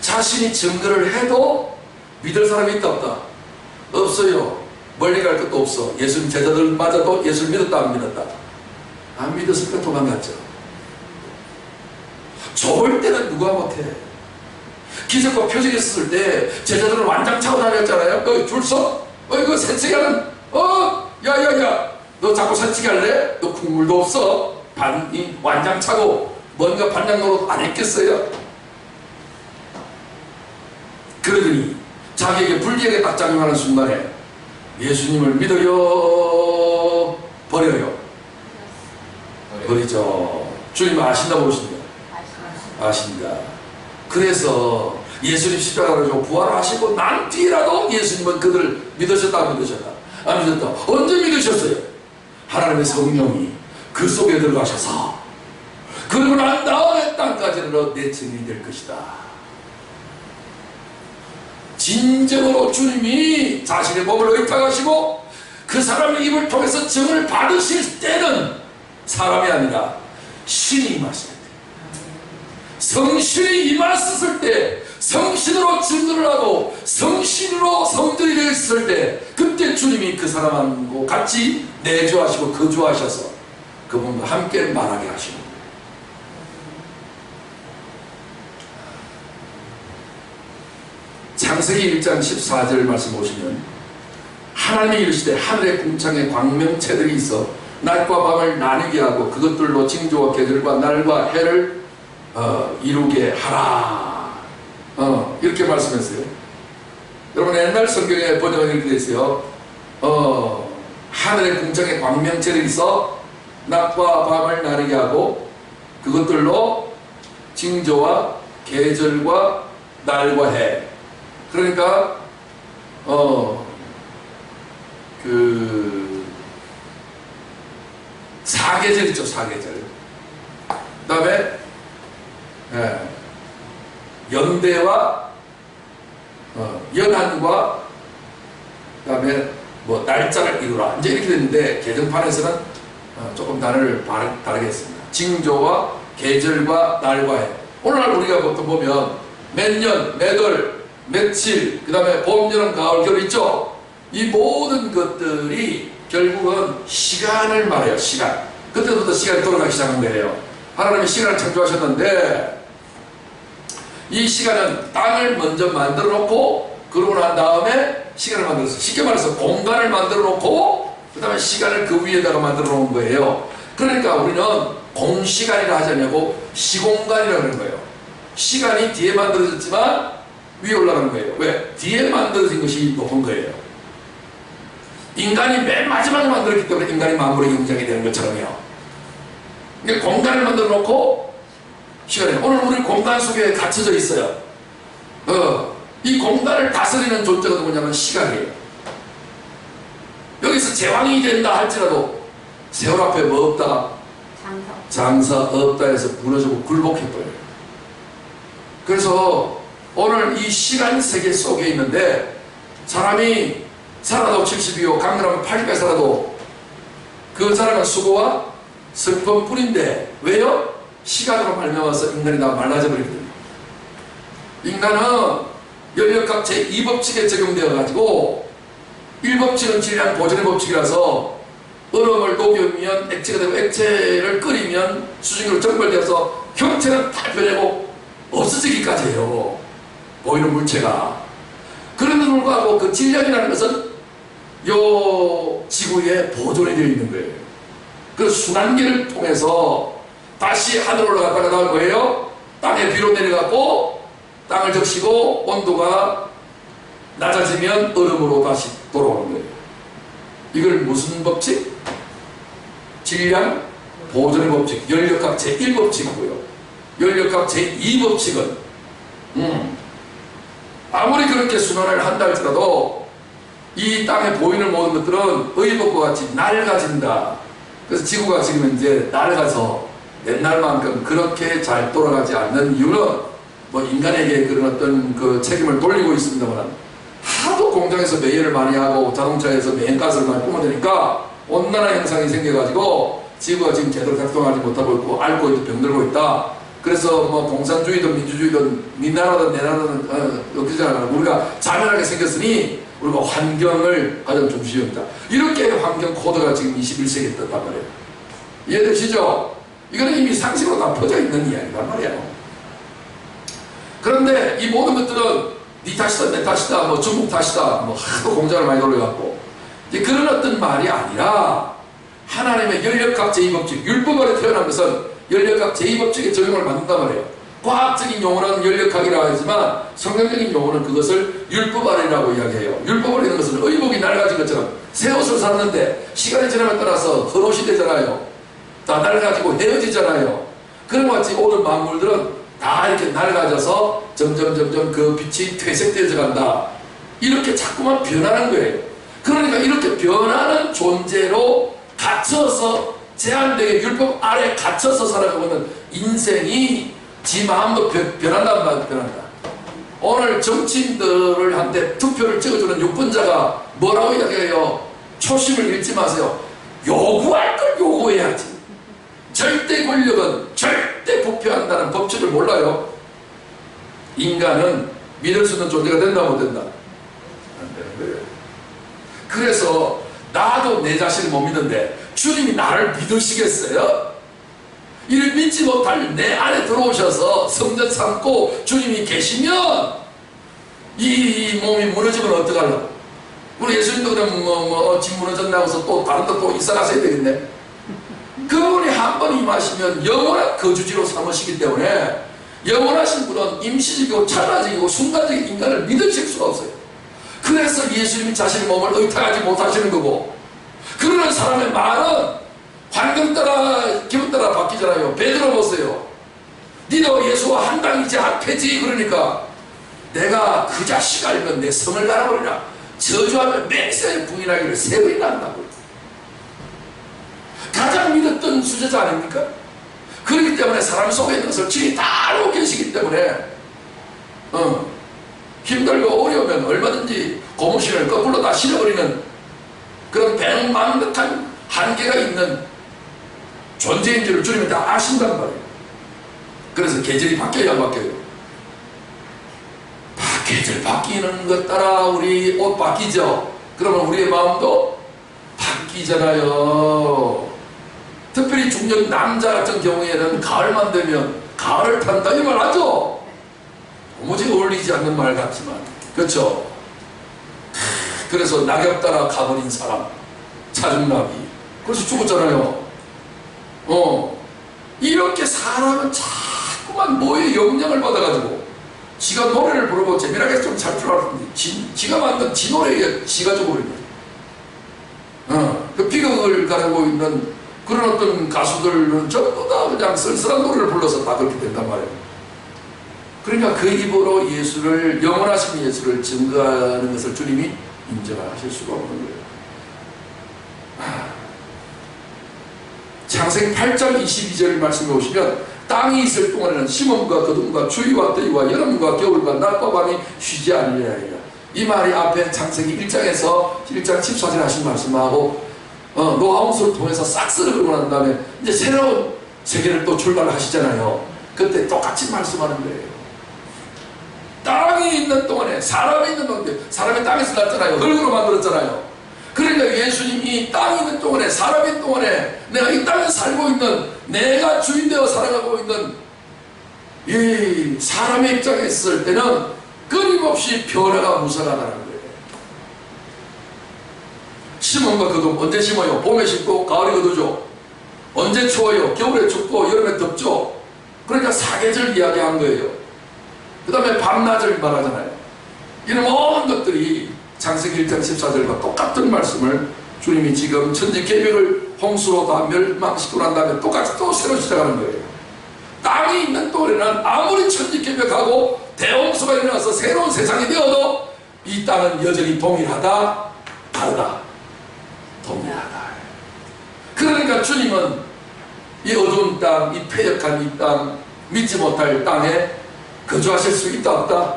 자신이 증거를 해도 믿을 사람이 있다 없다? 없어요. 멀리 갈 것도 없어. 예수님 제자들마저도 예수를 믿었다 안 믿었다? 안 믿었으니까 도망갔죠. 좋을 때는 누가 못해? 기적과 표적이 있었을 때 제자들은 완장차고 다녔잖아요. 줄 서? 이거 새치기 하는 야야야 너 자꾸 새치기 할래? 너 국물도 없어. 완장차고 뭔가 반장 노릇 안 했겠어요? 그러더니 자기에게 불리하게 딱 작용하는 순간에 예수님을 믿어요? 버려요? 버리죠. 주님 아신다 모르신다? 아신다. 그래서 예수님 십자가를 지고 부활하시고 난 뒤라도 예수님은 그들을 믿으셨다 안 믿으셨다? 안 믿었다. 언제 믿으셨어요? 하나님의 성령이 그 속에 들어가셔서 그러고 난 다음에 땅까지는 내 증인이 될 것이다. 진정으로 주님이 자신의 몸을 의탁하시고 그 사람의 입을 통해서 증을 받으실 때는 사람이 아니라 신이 임하실 때, 성신이 임하셨을 때, 성신으로 증거를 하고 성신으로 성전이 되었을 때, 그때 주님이 그 사람하고 같이 내주하시고 거주하셔서 그분과 함께 말하게 하시는 거예요. 창세기 1장 14절 말씀 보시면 하나님이 이르시되 하늘의 궁창에 광명체들이 있어 낮과 밤을 나뉘게 하고 그것들로 징조와 계절과 날과 해를 이루게 하라. 이렇게 말씀했어요. 여러분 옛날 성경에 번역은 이렇게 되어 있어요. 하늘의 궁창에 광명체들이 있어 낮과 밤을 나뉘게 하고 그것들로 징조와 계절과 날과 해. 그러니까 사계절 있죠. 사계절. 그 다음에 연대와 연한과 그 다음에 뭐 날짜를 이루라 이제 이렇게 됐는데 개정판에서는 조금 다르게 했습니다. 징조와 계절과 날과 해. 오늘날 우리가 보통 보면 몇 년, 몇 월, 며칠, 그 다음에 봄, 여름, 가을, 겨울 있죠. 이 모든 것들이 결국은 시간을 말해요. 시간. 그때부터 시간이 돌아가기 시작한 거예요. 하나님이 시간을 창조하셨는데 이 시간은 땅을 먼저 만들어 놓고 그러고 난 다음에 시간을 만들었어요. 쉽게 말해서 공간을 만들어 놓고 그 다음에 시간을 그 위에다가 만들어 놓은 거예요. 그러니까 우리는 공시간이라 하지 않냐고 시공간이라고 하는 거예요. 시간이 뒤에 만들어졌지만 위에 올라가는 거예요. 왜? 뒤에 만들어진 것이 높은 거예요. 인간이 맨 마지막에 만들었기 때문에 인간이 마무리 경쟁이 되는 것처럼요. 그러니까 공간을 만들어 놓고 시간에 오늘 우리 공간 속에 갇혀져 있어요. 이 공간을 다스리는 존재가 누구냐면 시간이에요. 여기서 제왕이 된다 할지라도 세월 앞에 뭐 없다? 장사 없다 해서 무너지고 굴복해버려요. 그래서 오늘 이 시간 세계 속에 있는데 사람이 살아도 70이요 강렬하면 80까지 살아도 그 사람은 수고와 슬픔뿐인데 왜요? 시간으로 말미암아서 인간이 다 말라져 버리거든요. 인간은 연력학 제2법칙에 적용되어 가지고 1법칙은 질량 보존의 법칙이라서 얼음을 녹이면 액체가 되고 액체를 끓이면 수증기로 정벌되어서 형체는 다 변하고 없어지기까지 해요. 보이는 물체가. 그런데도 불구하고 그 질량이라는 것은 요 지구에 보존이 되어 있는 거예요. 그 순환기를 통해서 다시 하늘로 올라갔다가 나올 거예요. 땅에 비로 내려가고 땅을 적시고 온도가 낮아지면 얼음으로 다시 돌아오는 거예요. 이걸 무슨 법칙? 질량 보존의 법칙, 연력학 제1법칙이고요. 연력학 제2법칙은 아무리 그렇게 순환을 한다 할지라도 이 땅에 보이는 모든 것들은 의복과 같이 낡아진다. 그래서 지구가 지금 이제 낡아서 옛날만큼 그렇게 잘 돌아가지 않는 이유는 뭐 인간에게 그런 어떤 그 책임을 돌리고 있습니다만 하도 공장에서 매연을 많이 하고 자동차에서 매연가스를 많이 뿜어대니까 온난화 현상이 생겨가지고 지구가 지금 제대로 작동하지 못하고 있고 앓고 있고 병들고 있다. 그래서 뭐 공산주의든 민주주의든 네 나라든 내 나라든 여기잖아. 우리가 자멸하게 생겼으니 우리가 환경을 가장 중시합니다. 이렇게 환경 코드가 지금 21세기에 떴단 말이에요. 이해되시죠? 이거는 이미 상식으로 다 퍼져 있는 이야기란 말이에요. 그런데 이 모든 것들은 네 탓이다, 내 탓이다, 뭐 중국 탓이다, 뭐 하도 공장을 많이 돌려갖고 이제 그런 어떤 말이 아니라 하나님의 연력학 제2법칙, 율법 안에 태어난 것은 연력학 제2법칙의 적용을 받는단 말이에요. 과학적인 용어는 연력학이라고 하지만 성경적인 용어는 그것을 율법 아래라고 이야기해요. 율법을 이는 것은 의복이 낡아진 것처럼 새 옷을 샀는데 시간이 지남에 따라서 헛옷이 되잖아요. 다 낡아지고 헤어지잖아요. 그런 것 같이 오늘 만물들은 다 이렇게 낡아져서 점점 그 빛이 퇴색되어져 간다. 이렇게 자꾸만 변하는 거예요. 그러니까 이렇게 변하는 존재로 갇혀서 제한되게 율법 아래 갇혀서 살아가고 있는 인생이 지 마음도 변한단 말이야. 변한다. 오늘 정치인들을 한테 투표를 찍어주는 유권자가 뭐라고 이야기해요? 초심을 잃지 마세요. 요구할 걸 요구해야지. 절대 권력은 절대 부패한다는 법칙을 몰라요. 인간은 믿을 수 있는 존재가 된다 못 된다? 안 되는 거예요. 그래서 나도 내 자신을 못 믿는데 주님이 나를 믿으시겠어요? 이를 믿지 못할 내 안에 들어오셔서 성전 삼고 주님이 계시면 이 몸이 무너지면 어떡하려고? 우리 예수님도 그냥 집 무너졌나 해서 또 다른 데 또 이사 가셔야 되겠네. 그분이 한 번 임하시면 영원한 거주지로 삼으시기 때문에 영원하신 분은 임시적이고 찰나적이고 순간적인 인간을 믿으실 수가 없어요. 그래서 예수님이 자신의 몸을 의탁하지 못하시는 거고, 그러는 사람의 말은 환경 따라 기분 따라 바뀌잖아요. 베드로 보세요. 니도 예수와 한 당이지 한 패지. 그러니까 내가 그 자식 알면 내 성을 갈아버리라. 저주하면 맹세에 부인하기를 3번이나 한다고. 가장 믿었던 수제자 아닙니까? 그렇기 때문에 사람 속에 있는 것을 주님이 다 알고 계시기 때문에 힘들고 어려우면 얼마든지 고무신을 거꾸로 다 실어버리는 그런 백만득한 한계가 있는 존재인 줄을 주님이 다 아신단 말이에요. 그래서 계절이 바뀌어야 안 바뀌어요? 계절 바뀌는 것 따라 우리 옷 바뀌죠? 그러면 우리의 마음도 바뀌잖아요. 특별히 중년 남자 같은 경우에는 가을만 되면 가을을 탄다 이 말 하죠? 도무지 어울리지 않는 말 같지만 그렇죠? 그래서 낙엽 따라 가버린 사람 차중나비 그래서 죽었잖아요. 이렇게 사람은 자꾸만 뭐에 영향을 받아가지고 지가 노래를 부르고 재미나게 좀 잘 줄 알았는데 지가 만든 지 노래에 지가 죽어버린 거예요. 그 비극을 가르고 있는 그런 어떤 가수들은 전부 다 그냥 쓸쓸한 노래를 불러서 다 그렇게 된단 말이에요. 그러니까 그 입으로 예수를, 영원하신 예수를 증거하는 것을 주님이 인정하실 수가 없는 거예요. 창세기 8장 22절 말씀에 오시면 땅이 있을 동안에는 심음과 거둠과 추위와 더위와 여름과 겨울과 낮과 밤이 쉬지 않으리라. 이 말이 앞에 창세기 1장에서 1장 14절 하신 말씀하고 노아홍수를 통해서 싹 쓸어버리고 난 다음에 이제 새로운 세계를 또 출발을 하시잖아요. 그때 똑같이 말씀하는 거예요. 땅이 있는 동안에 사람이 있는 동안에 사람이 땅에서 났잖아요. 흙으로 만들었잖아요. 그러니까 예수님이 땅이 있는 동안에 사람이 있는 동안에 내가 이 땅에 살고 있는 내가 주인 되어 살아가고 있는 이 사람의 입장에 있을 때는 끊임없이 변화가 무성하다는 거예요. 심음과 거둠 언제 심어요? 봄에 심고 가을에 거두죠. 언제 추워요? 겨울에 춥고 여름에 덥죠. 그러니까 사계절 이야기한 거예요. 그 다음에 밤낮을 말하잖아요. 이런 모든 것들이 창세기 1장 14절과 똑같은 말씀을 주님이 지금 천지계명을 홍수로 다 멸망시키고 난 다음에 똑같이 또 새로 시작하는 거예요. 땅이 있는 동안에는 아무리 천지개벽하고 대홍수가 일어나서 새로운 세상이 되어도 이 땅은 여전히 동일하다, 다르다. 동일하다. 그러니까 주님은 이 어두운 땅, 이 폐역한 이 땅, 믿지 못할 땅에 거주하실 수 있다 없다?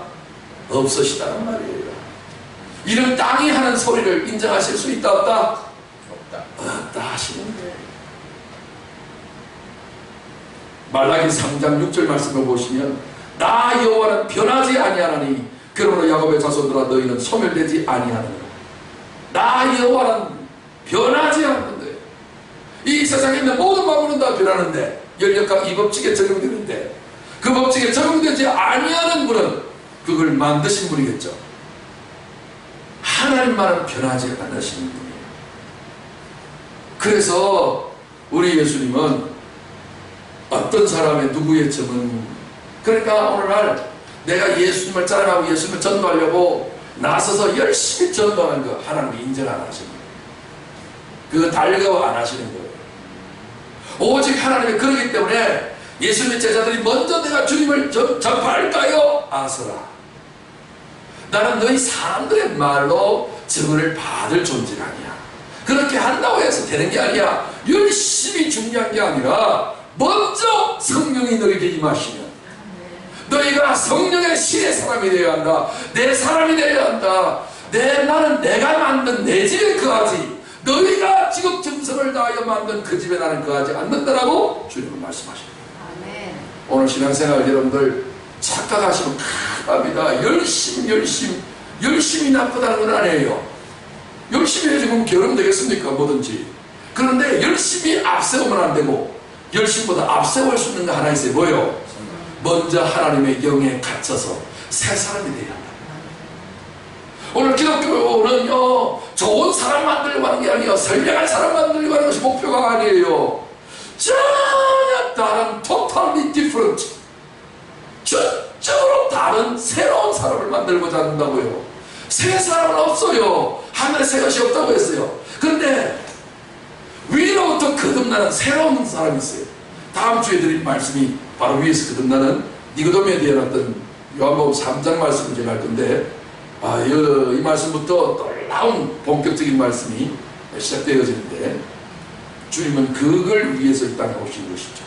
없으시다는 말이에요. 이런 땅이 하는 소리를 인정하실 수 있다 없다? 없다. 없다 하시는 거예요. 말라기 3장 6절 말씀을 보시면 나 여호와는 변하지 아니하나니 그러므로 야곱의 자손들아 너희는 소멸되지 아니하느니라. 나 여호와는 변하지 않는 거예요. 이 세상에 있는 모든 만물은 다 변하는데 연력과 이 법칙에 적용되는데 그 법칙에 적용되지 아니하는 분은 그걸 만드신 분이겠죠. 하나님만은 변하지 않으시는 분이에요. 그래서 우리 예수님은 어떤 사람의 누구의 점은, 그러니까 오늘날 내가 예수님을 자랑하고 예수님을 전도하려고 나서서 열심히 전도하는 거 하나님이 인정 안 하시는 거예요. 그거 달려가고 안 하시는 거예요. 오직 하나님이 그러기 때문에 예수님의 제자들이 먼저 내가 주님을 전파할까요? 아서라. 나는 너희 사람들의 말로 증언을 받을 존재가 아니야. 그렇게 한다고 해서 되는 게 아니야. 열심히 중요한 게 아니라 먼저 성령이 너에게 임하시면 너희가 성령의 신의 사람이 되어야 한다. 내 사람이 되어야 한다. 나는 내가 만든 내 집에 거하지, 너희가 지금 정성을 다하여 만든 그 집에 나는 거하지 않는다라고 주님은 말씀하십니다.
아멘.
오늘 신앙생활 여러분들 착각하시면 큰일납니다. 열심히 나쁘다는 건 아니에요. 열심히 해주면 결혼 되겠습니까? 뭐든지. 그런데 열심히 앞세우면 안 되고, 열심보다 앞세울 수 있는 거 하나 있어요. 뭐요? 먼저 하나님의 영에 갇혀서 새 사람이 되어야 한다. 오늘 기독교는요, 좋은 사람 만들려고 하는 게 아니에요. 선량한 사람 만들려고 하는 것이 목표가 아니에요. 전혀 다른 totally different, 전적으로 다른 새로운 사람을 만들고자 한다고요. 새 사람은 없어요. 하늘에 새 것이 없다고 했어요. 그런데 위로부터 거듭나는 새로운 사람이 있어요. 다음 주에 드린 말씀이 바로 위에서 거듭나는 니고데모에 대한 어떤 요한복음 3장 말씀을 제가 할 건데, 이 말씀부터 놀라운 본격적인 말씀이 시작되어지는데, 주님은 그걸 위해서 이 땅에 오신 것이죠.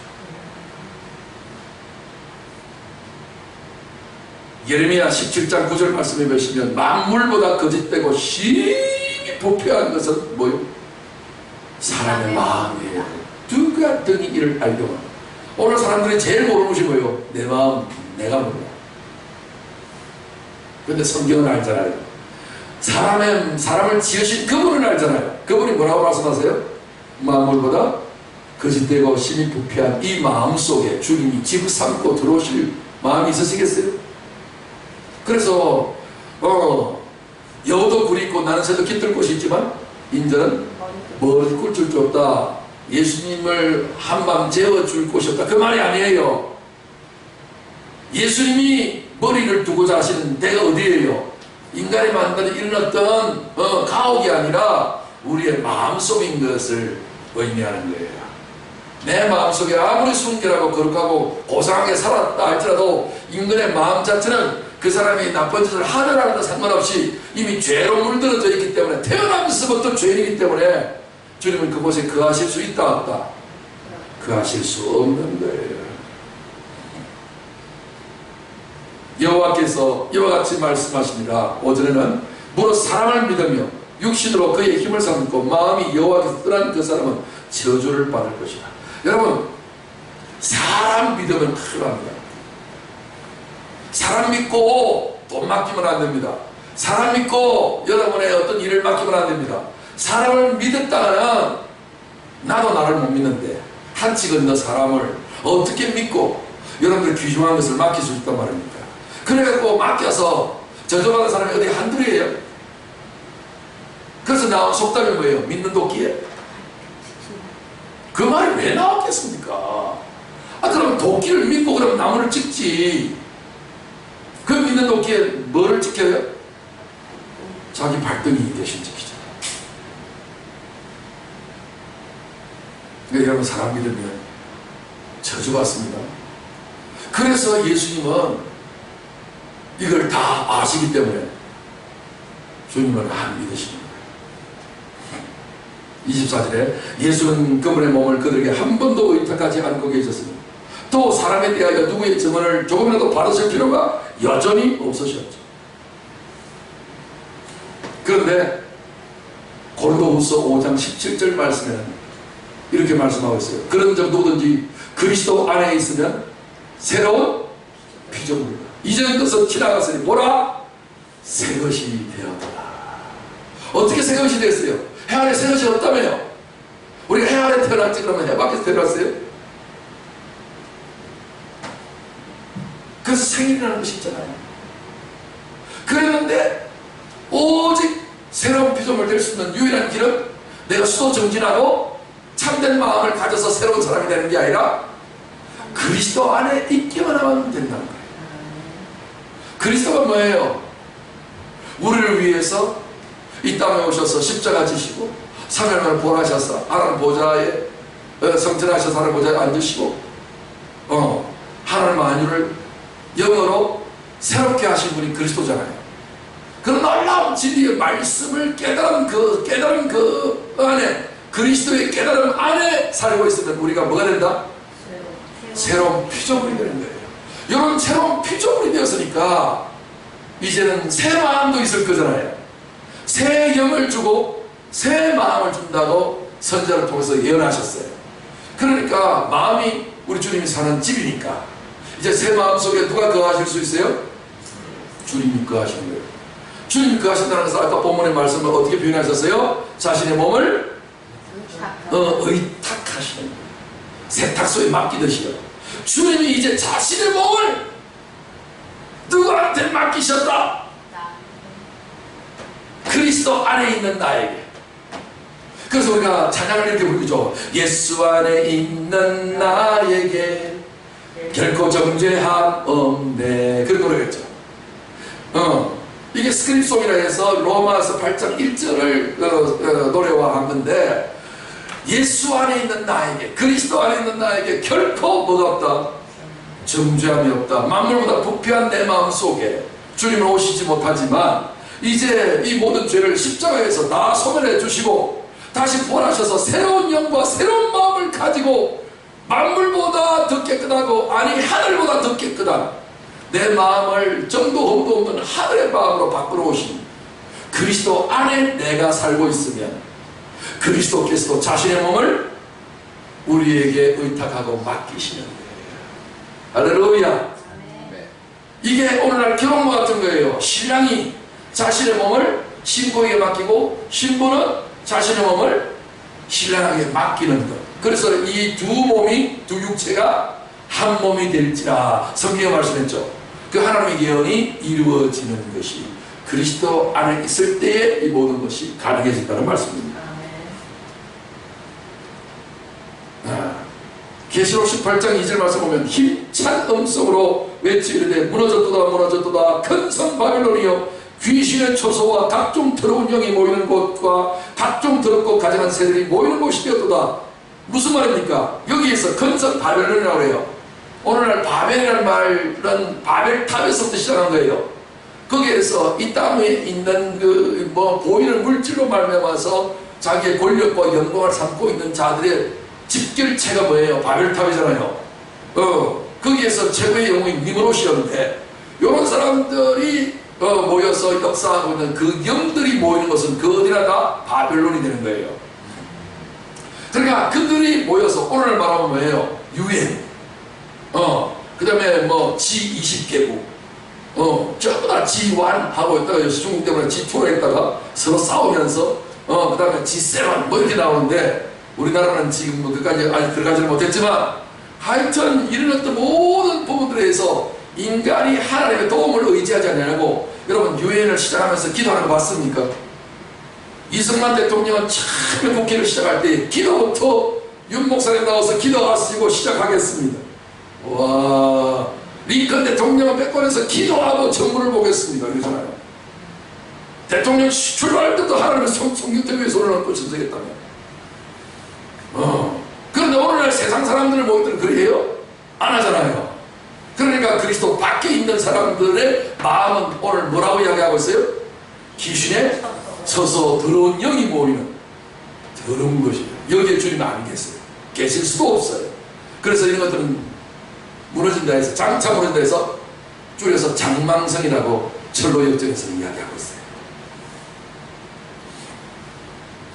예레미야 17장 9절 말씀에 보시면 만물보다 거짓되고 심히 부패한 것은 뭐요? 사람의 마음이에요. 누가 등이 이를 알려고. 오늘 사람들이 제일 모르는 것이 뭐예요? 내 마음, 내가 몰라. 그런데 성경은 알잖아요. 사람을 지으신 그분은 알잖아요. 그분이 뭐라고 말씀하세요? 만물보다 거짓되고 심히 부패한 이 마음 속에 주님이 집 삼고 들어오실 마음이 있으시겠어요? 그래서 여우도 굴이 있고 나는 새도 깃들 곳이 있지만 인자는 머리 꿀줄 수 없다. 예수님을 한밤 재워줄 곳이 없다. 그 말이 아니에요. 예수님이 머리를 두고자 하시는 데가 어디예요? 인간이 만드는 이런 어떤 가옥이 아니라 우리의 마음속인 것을 의미하는 거예요. 내 마음속에 아무리 순결하고 거룩하고 고상하게 살았다 할지라도 인간의 마음 자체는 그 사람이 나쁜 짓을 하느라는 것 상관없이 이미 죄로 물들어져 있기 때문에, 태어나면서부터 죄인이기 때문에 주님은 그곳에 거하실 수 있다 없다? 거하실 수 없는 거예요. 여호와께서 이와 같이 말씀하십니다. 5절에는 무릇 사랑을 믿으며 육신으로 그의 힘을 삼고 마음이 여호와께서 떠난 그 사람은 저주를 받을 것이다. 여러분, 사람 믿으면 큰일 납니다. 사람 믿고 돈 맡기면 안 됩니다. 사람 믿고 여러분의 어떤 일을 맡기면 안 됩니다. 사람을 믿었다가는 나도 나를 못 믿는데 한치 건너 사람을 어떻게 믿고 여러분들 귀중한 것을 맡길 수 있단 말입니까? 그래갖고 맡겨서 저주받은 사람이 어디 한둘이에요? 그래서 나온 속담이 뭐예요? 믿는 도끼에? 그 말이 왜 나왔겠습니까? 그럼 도끼를 믿고 그럼 나무를 찍지. 그 믿는 도끼에 뭐를 찍혀요? 자기 발등이 대신 찍히죠. 그러니까 여러분, 사람 믿으면 저주받습니다. 그래서 예수님은 이걸 다 아시기 때문에 주님을 안 믿으시는 거예요. 24절에 예수는 그분의 몸을 그들에게 한 번도 의탁하지 않고 계셨으니 또 사람에 대하여 누구의 증언을 조금이라도 받으실 필요가 여전히 없으셨죠. 그런데 고린도후서 5장 17절 말씀에는 이렇게 말씀하고 있어요. 그런 점 누구든지 그리스도 안에 있으면 새로운 피조물이다. 이전 것은 지나갔으니 보라, 새 것이 되었더라. 어떻게 새 것이 됐어요? 해 안에 새 것이 없다며요. 우리가 해 안에 태어났지 그러면 해 밖에서 태어났어요? 그래서 생일이라는 것이 있잖아요. 그랬는데 오직 새로운 피조물 될 수 있는 유일한 길은 내가 수도 정진하고 참된 마음을 가져서 새로운 사람이 되는 게 아니라 그리스도 안에 있기만 하면 된다는 거예요. 그리스도가 뭐예요? 우리를 위해서 이 땅에 오셔서 십자가 지시고 3일 만에 부활하셔서 하나님 보좌에 성전하셔서 하나님 보좌에 앉으시고 하나님 만유를 영으로 새롭게 하신 분이 그리스도잖아요. 그 놀라운 진리의 말씀을 깨달은 그 안에, 그리스도의 깨달음 안에 살고 있으면 우리가 뭐가 된다? 새로운 피조물이 되는 거예요. 이런 새로운 피조물이 되었으니까 이제는 새 마음도 있을 거잖아요. 새 영을 주고 새 마음을 준다고 선지자를 통해서 예언하셨어요. 그러니까 마음이 우리 주님이 사는 집이니까 이제 새 마음 속에 누가 거하실 수 있어요? 주님이 거하시는 거예요. 주님이 거하신다는 것은 아까 본문의 말씀을 어떻게 표현하셨어요? 자신의 몸을 의탁하시는 거예요. 세탁소에 맡기듯이요. 주님이 이제 자신의 몸을 누구한테 맡기셨다? 그리스도 안에 있는 나에게. 그래서 우리가 찬양을 이렇게 부르죠. 예수 안에 있는 나에게 결코 정죄함 없네. 그런 노래였죠. 이게 스크립송이라 해서 로마서 8장 1절을 노래화한 건데, 예수 안에 있는 나에게, 그리스도 안에 있는 나에게 결코 뭐가 없다? 정죄함이 없다. 만물보다 부패한 내 마음 속에 주님은 오시지 못하지만 이제 이 모든 죄를 십자가에서 다 소멸해 주시고 다시 부활하셔서 새로운 영과 새로운 마음을 가지고 만물보다 더 깨끗하고, 아니 하늘보다 더 깨끗한 내 마음을 정도 험도 없는 하늘의 마음으로 바꾸러 오신 그리스도 안에 내가 살고 있으면 그리스도께서도 자신의 몸을 우리에게 의탁하고 맡기시는 거예요. 할렐루야. 이게 오늘날 결혼과 같은 거예요. 신랑이 자신의 몸을 신부에게 맡기고 신부는 자신의 몸을 신랑에게 맡기는 것. 그래서 이 두 몸이, 두 육체가 한 몸이 될지라 성경에 말씀했죠. 그 하나님의 예언이 이루어지는 것이 그리스도 안에 있을 때에 이 모든 것이 가능해진다는 말씀입니다. 계시록 18장 2절 말씀 보면 힘찬 음성으로 외치 이르되 무너졌도다 무너졌도다 큰 성 바빌론이여 귀신의 초소와 각종 더러운 영이 모이는 곳과 각종 더럽고 가증한 새들이 모이는 곳이 되었도다. 무슨 말입니까? 여기에서 큰 성 바빌론이라고 해요. 오늘날 바벨이라는 말은 바벨탑에서부터 시작한 거예요. 거기에서 이 땅에 있는 보이는 물질로 말미암아서 자기의 권력과 영광을 삼고 있는 자들의 집결체가 뭐예요? 바벨탑이잖아요. 거기에서 최고의 영웅이 니므롯이었는데, 이런 사람들이 모여서 역사하고 있는 그 영들이 모이는 것은 그 어디나 다 바벨론이 되는 거예요. 그러니까 그들이 모여서 오늘 말하면 뭐예요? 유엔, 그 다음에 G20개국, 전부 다 G1 하고 있다가 중국 때문에 G2로 했다가 서로 싸우면서, 그 다음에 G7 이렇게 나오는데, 우리나라는 지금 그까지 아직 들어가지는 못했지만, 하여튼 이런 어떤 모든 부분들에서 인간이 하나님의 도움을 의지하지 않냐고. 여러분 유엔을 시작하면서 기도하는 거 봤습니까? 이승만 대통령은 처음에 국회를 시작할 때 기도부터 윤 목사님 나와서 기도하시고 시작하겠습니다. 와, 링컨 대통령은 백권에서 기도하고 정부를 보겠습니다. 그러잖아요. 대통령 출발할 때도 하나님의 성경대 위에 손을 얹고 전쟁했다며. 그런데 오늘날 세상 사람들을 모이들 그래요? 안 하잖아요. 그러니까 그리스도 밖에 있는 사람들의 마음은 오늘 뭐라고 이야기하고 있어요? 귀신에 서서 더러운 영이 모이는 더러운 것이에요. 여기에 주님이 안 계세요. 계실 수도 없어요. 그래서 이런 것들은 무너진다 해서, 장차 무너진다 해서 줄여서 장망성이라고 철로 역정에서 이야기하고 있어요.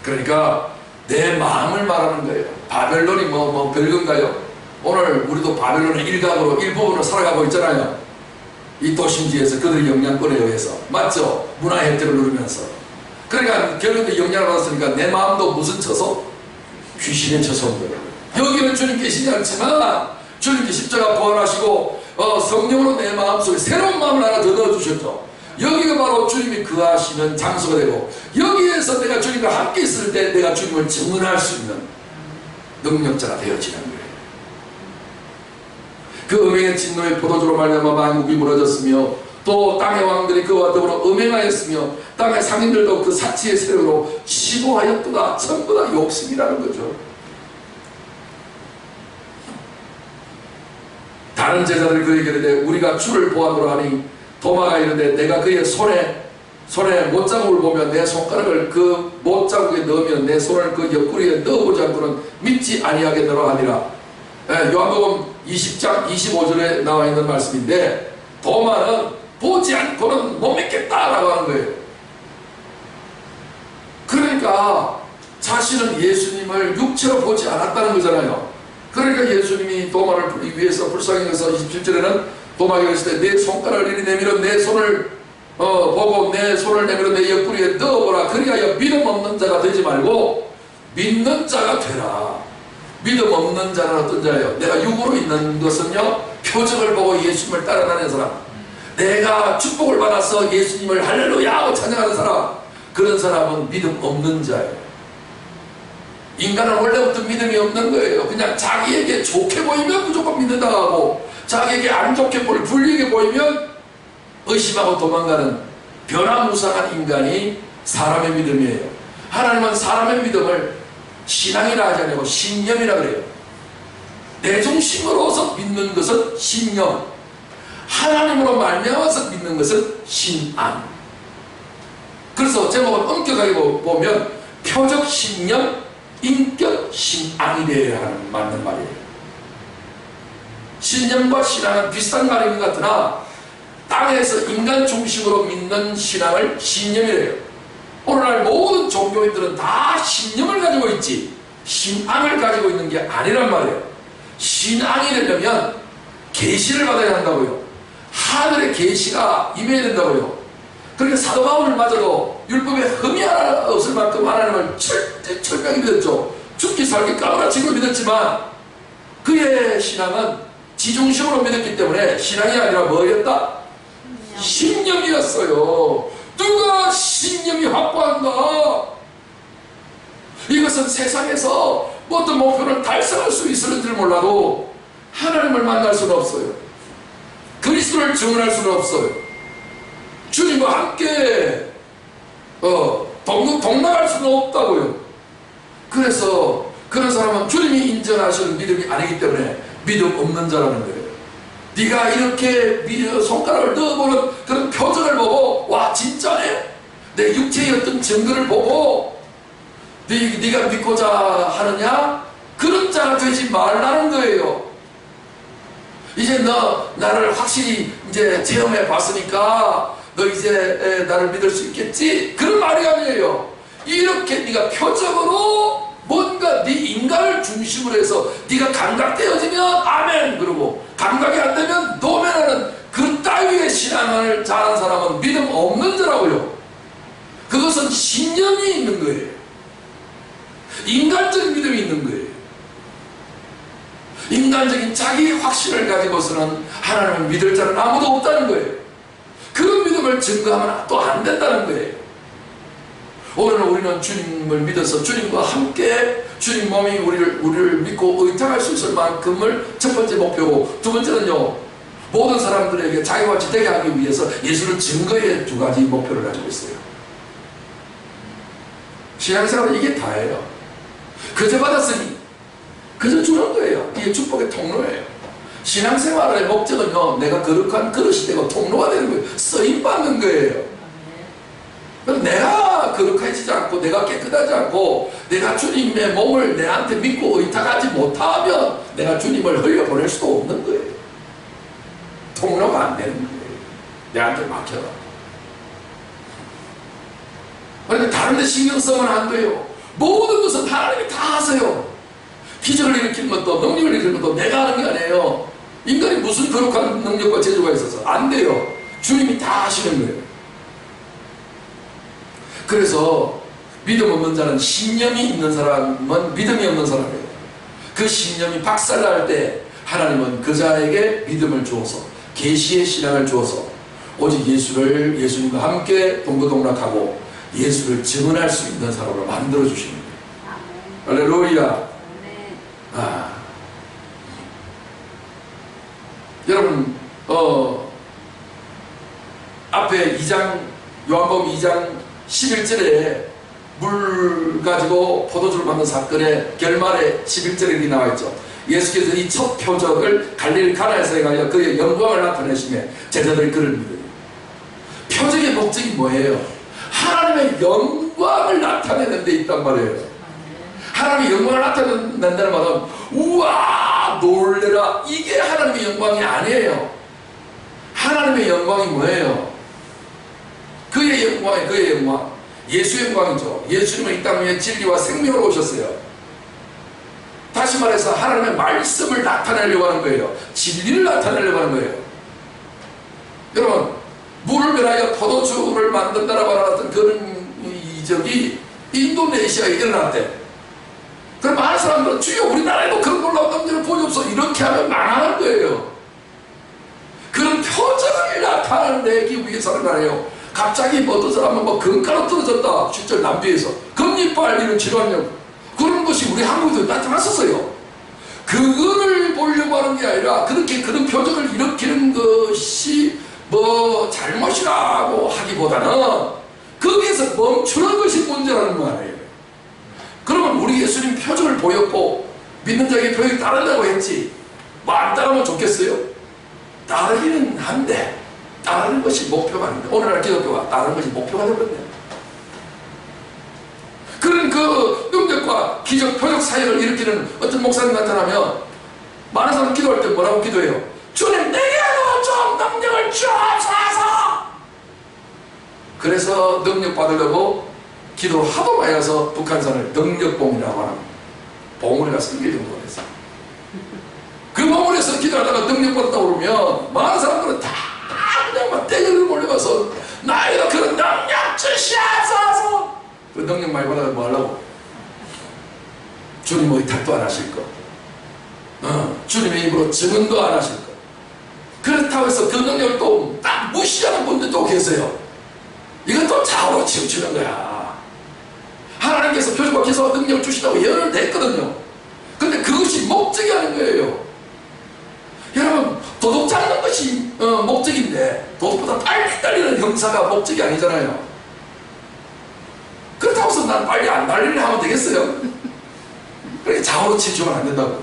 그러니까 내 마음을 말하는 거예요. 바벨론이 별건가요? 오늘 우리도 바벨론의 일부분으로 살아가고 있잖아요. 이 도심지에서 그들의 영향권에 의해서. 맞죠? 문화 혜택을 누리면서. 그러니까 결국에 영향을 받았으니까 내 마음도 무슨 처소? 귀신의 처소인 거예요. 여기는 주님 계시지 않지만 주님께 십자가 부활하시고 성령으로 내 마음속에 새로운 마음을 하나 더 넣어주셨죠. 여기가 바로 주님이 거하시는 장소가 되고, 여기에서 내가 주님과 함께 있을 때 내가 주님을 증언할 수 있는 능력자가 되어지는 거예요. 그 음행의 진노의 포도주로 말미암아 만국이 무너졌으며, 또 땅의 왕들이 그와 더불어 음행하였으며, 땅의 상인들도 그 사치의 세력으로 시고하였도다. 전부 다 욕심이라는 거죠. 다른 제자들이 그에게 이르되 우리가 주를 보았노라 하니, 도마가 이르되 내가 그의 손에 못자국을 보면 내 손가락을 그 못자국에 넣으면 내 손을 그 옆구리에 넣어보지 않고는 믿지 아니하겠노라 하니라. 요한복음 20장 25절에 나와 있는 말씀인데, 도마는 보지 않고는 못 믿겠다라고 하는 거예요. 그러니까 자신은 예수님을 육체로 보지 않았다는 거잖아요. 그러니까 예수님이 도마를 풀기 위해서 불쌍해서 27절에는 도마가 이르시되 내 손가락을 이리 내밀어 내 손을 보고 내 손을 내밀어 내 옆구리에 넣어보라. 그리하여 믿음 없는 자가 되지 말고 믿는 자가 되라. 믿음 없는 자는 어떤 자예요? 내가 육으로 있는 것은요, 표적을 보고 예수님을 따라다니는 사람, 내가 축복을 받아서 예수님을 할렐루야 하고 찬양하는 사람, 그런 사람은 믿음 없는 자예요. 인간은 원래부터 믿음이 없는 거예요. 그냥 자기에게 좋게 보이면 무조건 믿는다 하고, 자기에게 안 좋게 보이면, 불리하게 보이면 의심하고 도망가는 변화무쌍한 인간이 사람의 믿음이에요. 하나님은 사람의 믿음을 신앙이라 하지 않고 신념이라 그래요. 내 중심으로서 믿는 것은 신념, 하나님으로 말미암아서 믿는 것은 신앙. 그래서 제목은 엄격하게 보면 표적 신념, 인격 신앙이래야 하는 맞는 말이에요. 신념과 신앙은 비슷한 말인 것 같으나 땅에서 인간 중심으로 믿는 신앙을 신념이래요. 오늘날 모든 종교인들은 다 신념을 가지고 있지 신앙을 가지고 있는 게 아니란 말이에요. 신앙이 되려면 계시를 받아야 한다고요. 하늘의 계시가 임해야 된다고요. 그러니까 사도 바울마저도 율법에 흠이 하나 없을 만큼 하나님을 철저히 믿었죠. 죽기 살기 까무라치고 믿었지만 그의 신앙은 지중심으로 믿었기 때문에 신앙이 아니라 뭐였다? 신념이었어요. 누가 신념이 확고한가? 이것은 세상에서 어떤 목표를 달성할 수 있을지 몰라도 하나님을 만날 수는 없어요. 그리스도를 증언할 수는 없어요. 주님과 함께 동락할 수는 없다고요. 그래서 그런 사람은 주님이 인정하시는 믿음이 아니기 때문에 믿음 없는 자라는 거예요. 네가 이렇게 손가락을 넣어보는 그런 표정을 보고 와 진짜네? 내 육체의 어떤 증거를 보고 네가 믿고자 하느냐? 그런 자가 되지 말라는 거예요. 이제 너 나를 확실히 이제 체험해 봤으니까 너 이제 나를 믿을 수 있겠지? 그런 말이 아니에요. 이렇게 네가 표적으로 뭔가 네 인간을 중심으로 해서 네가 감각되어지면 아멘 그러고 감각이 안 되면 노멘하는 그 따위의 신앙을 잘하는 사람은 믿음 없는 자라고요. 그것은 신념이 있는 거예요. 인간적인 믿음이 있는 거예요. 인간적인 자기 확신을 가지고서는 하나님을 믿을 자는 아무도 없다는 거예요. 그런 믿음을 증거하면 또 안 된다는 거예요. 오늘 우리는 주님을 믿어서 주님과 함께 주님 몸이 우리를 믿고 의탁할 수 있을 만큼을 첫 번째 목표고, 두 번째는요, 모든 사람들에게 자기와 같이 되게 하기 위해서 예수를 증거의 두 가지 목표를 가지고 있어요. 신앙생활은 이게 다예요. 그저 받았으니 그저 주는 거예요. 이게 축복의 통로예요. 신앙생활의 목적은요, 내가 거룩한 그릇이 되고 통로가 되는 거예요. 쓰임받는 거예요. 내가 거룩해지지 않고 내가 깨끗하지 않고 내가 주님의 몸을 내한테 믿고 의탁하지 못하면 내가 주님을 흘려보낼 수도 없는 거예요. 통로가 안 되는 거예요. 내한테 막혀라. 그런데 다른 데 신경 쓰면 안 돼요. 모든 것은 하나님이 다 하세요. 기적을 일으키는 것도 능력을 일으키는 것도 내가 하는 게 아니에요. 인간이 무슨 거룩한 능력과 재주가 있어서 안 돼요. 주님이 다 하시는 거예요. 그래서 믿음 없는 자는 신념이 있는 사람은 믿음이 없는 사람이에요. 그 신념이 박살날 때 하나님은 그 자에게 믿음을 주어서 계시의 신앙을 주어서 오직 예수님과 함께 동고동락하고 예수를 증언할 수 있는 사람으로 만들어 주시는 거예요. 할렐루야. 여러분 앞에 2장 요한복음 2장 11절에 물 가지고 포도주를 받는 사건의 결말에 11절에 이렇게 나와 있죠. 예수께서 이 첫 표적을 갈릴리 가나에서 행하여 그의 영광을 나타내시며 제자들이 그를 믿으니. 표적의 목적이 뭐예요? 하나님의 영광을 나타내는 데 있단 말이에요. 하나님의 영광을 나타낸다는 말은 우와 놀래라, 이게 하나님의 영광이 아니에요. 하나님의 영광이 뭐예요? 그의 영광이 그의 영광, 예수의 영광이죠. 예수님은 이 땅 위에 진리와 생명으로 오셨어요. 다시 말해서 하나님의 말씀을 나타내려고 하는 거예요. 진리를 나타내려고 하는 거예요. 여러분, 물을 변하여 포도주를 만든다라고 하는 그런 이적이 인도네시아에 일어났대. 그럼 많은 사람들은 주여 우리나라에도 그런 놀라운 능력을 보여줘서 이렇게 하면 망하는 거예요. 그런 표적을 나타내기 위해서는 말이에요. 갑자기 어떤 사람은 금가루 떨어졌다, 실제 남비에서 금리빨 이런 질환력 그런 것이 우리 한국에도 나타났었어요. 그거를 보려고 하는 게 아니라 그렇게 그런 표적을 일으키는 것이 잘못이라고 하기보다는 거기에서 멈추는 것이 문제라는 말이에요. 그러면 우리 예수님 표적을 보였고 믿는 자에게 표적이 따른다고 했지 안 따르면 좋겠어요? 따르기는 한데 따르는 것이 목표가 아닌데 오늘날 기독교가 따르는 것이 목표가 되거든요. 그런 그 능력과 기적 표적 사역을 일으키는 어떤 목사님 나타나면 많은 사람 기도할 때 뭐라고 기도해요? 주님 내게도 좀 능력을 주옵소서. 그래서 능력 받으려고 기도를 하도 많이 해서 북한산을 능력봉이라고 하는 봉우리가 생길 정도가 됐어요. 그 봉우리에서 기도하다가 능력 받았다고 그러면 많은 사람들은 다 그냥 막 떼거리를 몰려가서 나에게 그런 능력 주시옵소서. 그 능력 많이 받아서 뭐 하려고? 주님 의탁도 안 하실 거, 주님의 입으로 증언도 안 하실 거. 그렇다고 해서 그 능력을 또 딱 무시하는 분들도 계세요. 이건 또 좌우로 치우치는 거야. 하나님께서 표적과 기사와 능력을 주시다고 예언을 냈거든요. 근데 그것이 목적이 아닌 거예요. 여러분, 도둑 잡는 것이 목적인데 도둑보다 빨리 달리는 형사가 목적이 아니잖아요. 그렇다고 해서 난 빨리 안 달리려 하면 되겠어요? 그렇게 좌우로 치우치면 안 된다고.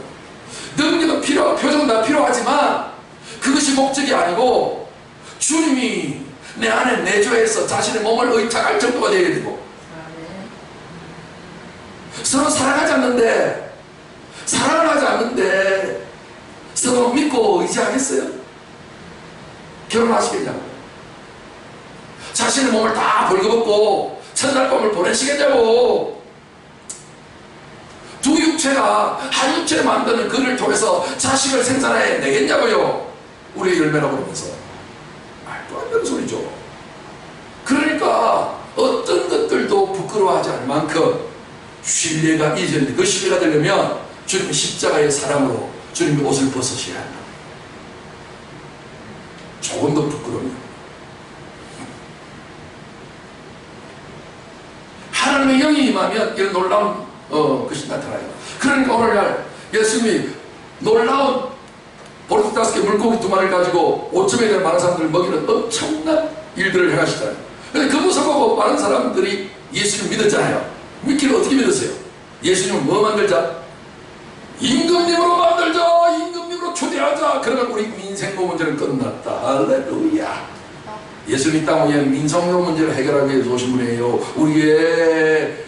능력은 표적은 다 필요하지만 그것이 목적이 아니고 주님이 내 안에 내조해서 자신의 몸을 의탁할 정도가 되어야 되고, 서로 사랑하지 않는데 서로 믿고 의지하겠어요? 결혼하시겠냐고. 자신의 몸을 다 벌거벗고 첫날밤을 보내시겠냐고. 두 육체가 한 육체를 만드는 그를 통해서 자식을 생산해 내겠냐고요. 우리의 열매라고 그러면서 말도 안 되는 소리죠. 그러니까 어떤 것들도 부끄러워하지 않을 만큼 신뢰가 이전인데, 그 신뢰가 되려면 주님의 십자가의 사랑으로 주님의 옷을 벗으셔야 한다. 조금 더 부끄러워요. 하나님의 영이 임하면 이런 놀라운 것이 나타나요. 그러니까 오늘날 예수님이 놀라운 보리떡 5개 물고기 2마리를 가지고 5점에 대한 많은 사람들을 먹이는 엄청난 일들을 행하시잖아요. 근데 그 모습 보고 많은 사람들이 예수님 믿었잖아요. 믿기를 어떻게 믿었어요? 예수님은 뭐 만들자? 임금님으로 만들자! 임금님으로 초대하자! 그러면 우리 민생모 문제는 끝났다. 할렐루야. 예수님이 땅 위에 민생모 문제를 해결하기 위해서 오신 분이에요. 우리의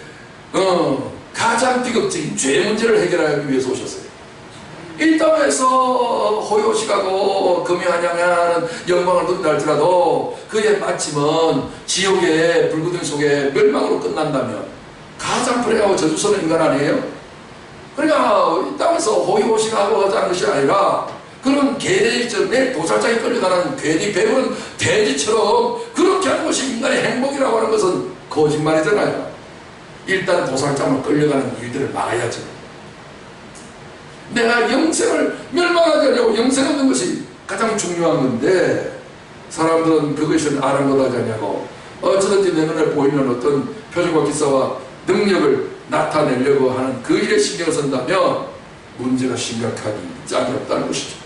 가장 비극적인 죄 문제를 해결하기 위해서 오셨어요. 이 땅에서 호요식하고 금요한양하는 영광을 누린다 할지라도 그의 마침은 지옥의 불구덩이 속에 멸망으로 끝난다면 가장 불행하고 저주스러운 인간 아니에요? 그러니까 이 땅에서 호요식하고 하자는 것이 아니라 그런 개돼지처럼 내 도살장에 끌려가는 괜히 배부른 돼지처럼 그렇게 하는 것이 인간의 행복이라고 하는 것은 거짓말이잖아요. 일단 도살장으로 끌려가는 일들을 막아야죠. 내가 영생을 멸망하지 않냐고. 영생 얻는 것이 가장 중요한 건데 사람들은 그것을 아랑곳하지 않냐고. 어쩌든지 내 눈에 보이는 어떤 표정과 기사와 능력을 나타내려고 하는 그 일에 신경을 쓴다면 문제가 심각하니 짝이 없다는 것이죠.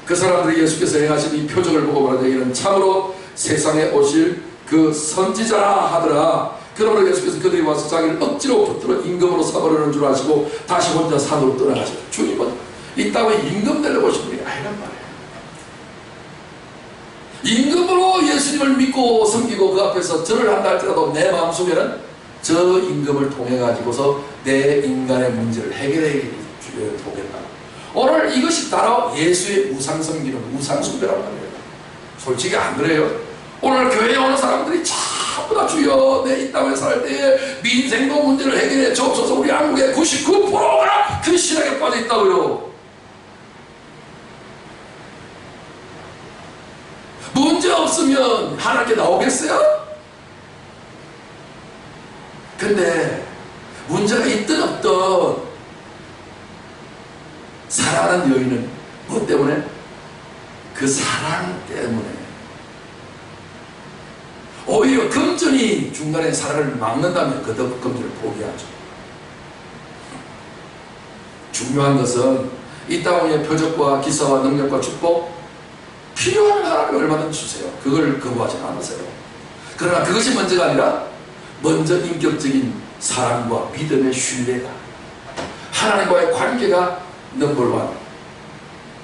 그 사람들이 예수께서 행하신 이 표적을 보고 말하는 얘기는 참으로 세상에 오실 그 선지자라 하더라. 그러므로 예수께서 그들이 와서 자기를 억지로 붙들어 임금으로 삼으려는 줄 아시고 다시 혼자 산으로 떠나가셨다. 주님은 이 땅에 임금 내려고 오신 분이 아니란 말이에요. 임금으로 예수님을 믿고 섬기고 그 앞에서 절을 한다 할지라도 내 마음속에는 저 임금을 통해 가지고서 내 인간의 문제를 해결해 보겠다. 오늘 이것이 바로 예수의 우상 섬기는 우상 숭배란 말이에요. 솔직히 안 그래요? 오늘 교회에 오는 사람들이 전부 다 주여 내 이 땅에 살 때에 민생도 문제를 해결해 주옵소서. 우리 한국의 99%가 그 신앙에 빠져 있다고요. 문제 없으면 하나님께 나오겠어요? 근데 문제가 있든 없든 사랑하는 여인은 뭐 때문에? 그 사랑 때문에 오히려 금전이 중간에 사랑을 막는다면 그 금전을 포기하죠. 중요한 것은 이 땅 위에 표적과 기사와 능력과 축복 필요한 하나님이 얼마든지 주세요. 그걸 거부하지 않으세요. 그러나 그것이 먼저가 아니라 먼저 인격적인 사랑과 믿음의 신뢰가 하나님과의 관계가 넘버원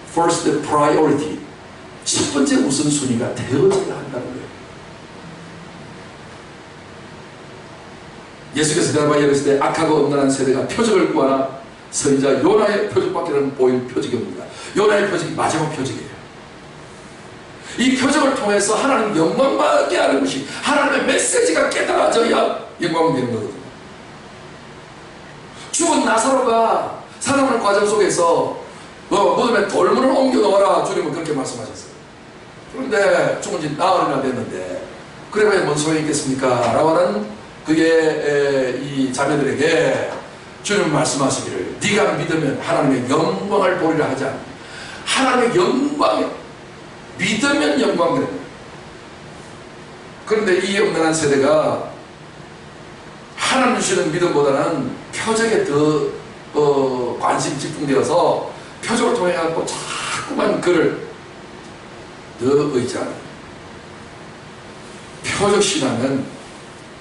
first priority 첫 번째 우선순위가 되어져야 한다는 거예요. 예수께서 대답하여 이르시되 악하고 음란한 세대가 표적을 구하나 선지자 요나의 표적밖에는 보일 표적이 없습니다. 요나의 표적이 마지막 표적이에요. 이 표적을 통해서 하나님 영광 받게 하는 것이 하나님의 메시지가 깨달아져야 영광이 되는 거거든요. 죽은 나사로가 살아가는 과정 속에서 무덤에 돌문을 옮겨 놓아라 주님은 그렇게 말씀하셨어요. 그런데 죽은 지 나흘이나 됐는데 그래봐야 뭔 소용이 있겠습니까? 라고 하는 그게 이 자매들에게 주님 말씀하시기를 네가 믿으면 하나님의 영광을 보리라 하지 않니? 하나님의 영광 믿으면 영광 되는 거예요. 그런데 이 영원한 세대가 하나님 주시는 믿음보다는 표적에 더 관심 집중되어서 표적을 통해 갖고 자꾸만 그를 더 의지하는 표적 신앙은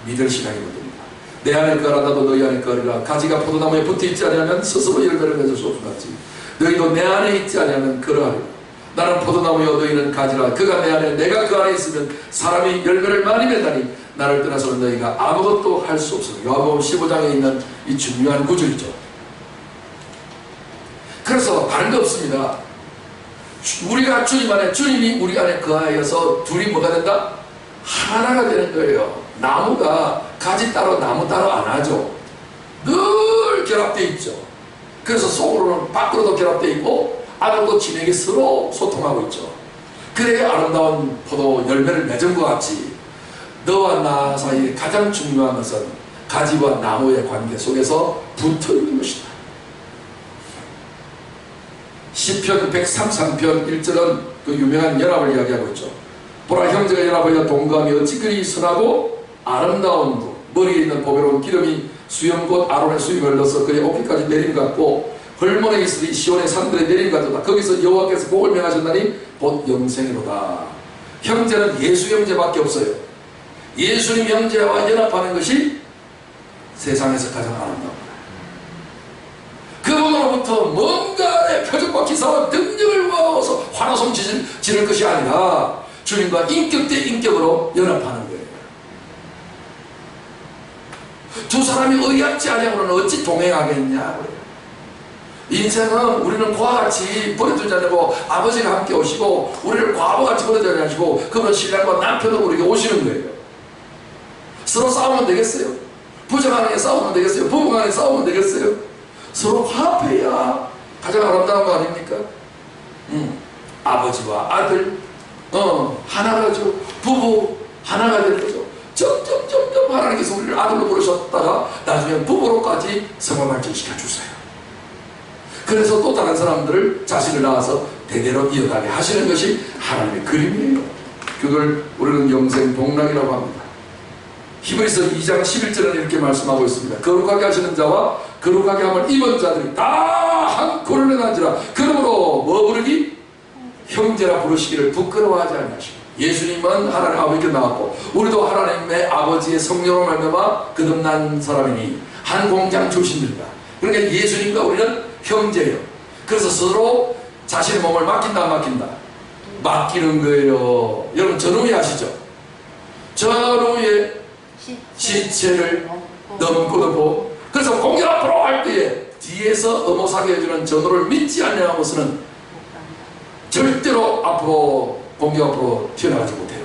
믿을 신앙이거든요. 내 안에 거라 나도 너희 안에 거리라. 가지가 포도나무에 붙어있지 않으면 스스로 열매를 맺을 수 없을지 너희도 내 안에 있지 않으면 그러하리라. 나는 포도나무여 너희는 가지라. 그가 내 안에 내가 그 안에 있으면 사람이 열매를 많이 맺다니 나를 떠나서는 너희가 아무것도 할 수 없으니 요한복음 15장에 있는 이 중요한 구절이죠. 그래서 다른 거 없습니다. 우리가 주님 안에 주님이 우리 안에 거하여서 둘이 뭐가 된다? 하나가 되는 거예요. 나무가 가지 따로 나무 따로 안 하죠. 늘 결합되어 있죠. 그래서 속으로는 밖으로도 결합되어 있고 안으로도 진에게 서로 소통하고 있죠. 그래야 아름다운 포도 열매를 맺은 것 같이 너와 나 사이에 가장 중요한 것은 가지와 나무의 관계 속에서 붙어 있는 것이다. 시편 133편 1절은 그 유명한 연합을 이야기하고 있죠. 보라 형제가 연합하여 동거하며 어찌 그리 선하고 아름다운 분 머리에 있는 보배로운 기름이 수염곧 아론의 수염을 넣어서 그의 옷깃까지 내림 같고 헐몬에 있으리 시온의 산들에 내림 같도다. 거기서 여호와께서 복을 명하셨나니 곧 영생이로다. 형제는 예수 형제밖에 없어요. 예수님 형제와 연합하는 것이 세상에서 가장 아름다운 거예요. 그분으로부터 뭔가의 표적과 기사와 능력을 모아서 환호성 지를 것이 아니라 주님과 인격 대 인격으로 연합하는 거예요. 두 사람이 의합지 아니하고는 어찌 동행하겠냐. 인생은 우리는 과같이 버려두지 않고 아버지가 함께 오시고 우리를 과부같이 버려두지 않으시고 그분은 신랑과 남편으로 우리에게 오시는 거예요. 서로 싸우면 되겠어요? 부정하는 게 싸우면 되겠어요? 부부간에 싸우면 되겠어요? 서로 화합해야 가장 아름다운 거 아닙니까? 아버지와 아들 하나가 되죠. 부부 하나가 되는 거죠. 점점 하나님께서 우리를 아들로 부르셨다가 나중에 부부로까지 성화 발전시켜 주세요. 그래서 또 다른 사람들을 자신을 낳아서 대대로 이어가게 하시는 것이 하나님의 그림이에요. 그걸 우리는 영생 복락이라고 합니다. 히브리서 2장 11절에는 이렇게 말씀하고 있습니다. 거룩하게 하시는 자와 거룩하게 함을 입은 자들이 다 한 코를 내난지라. 그러므로 뭐 부르기? 형제라 부르시기를 부끄러워하지 않으시고. 예수님은 하나님 아버지께 나왔고 우리도 하나님의 아버지의 성령으로 말미암아 거듭난 사람이니 한 공장 출신들이다. 그러니까 예수님과 우리는 형제예요. 그래서 서로 자신의 몸을 맡긴다 안 맡긴다? 맡기는 거예요. 여러분 전우회 아시죠? 전우회 시체를 넘고 그래서 공격 앞으로 할 때에 뒤에서 어모사게 해주는 전우를 믿지 않는 것은 절대로 앞으로 공격 앞으로 튀어나가지 못해요.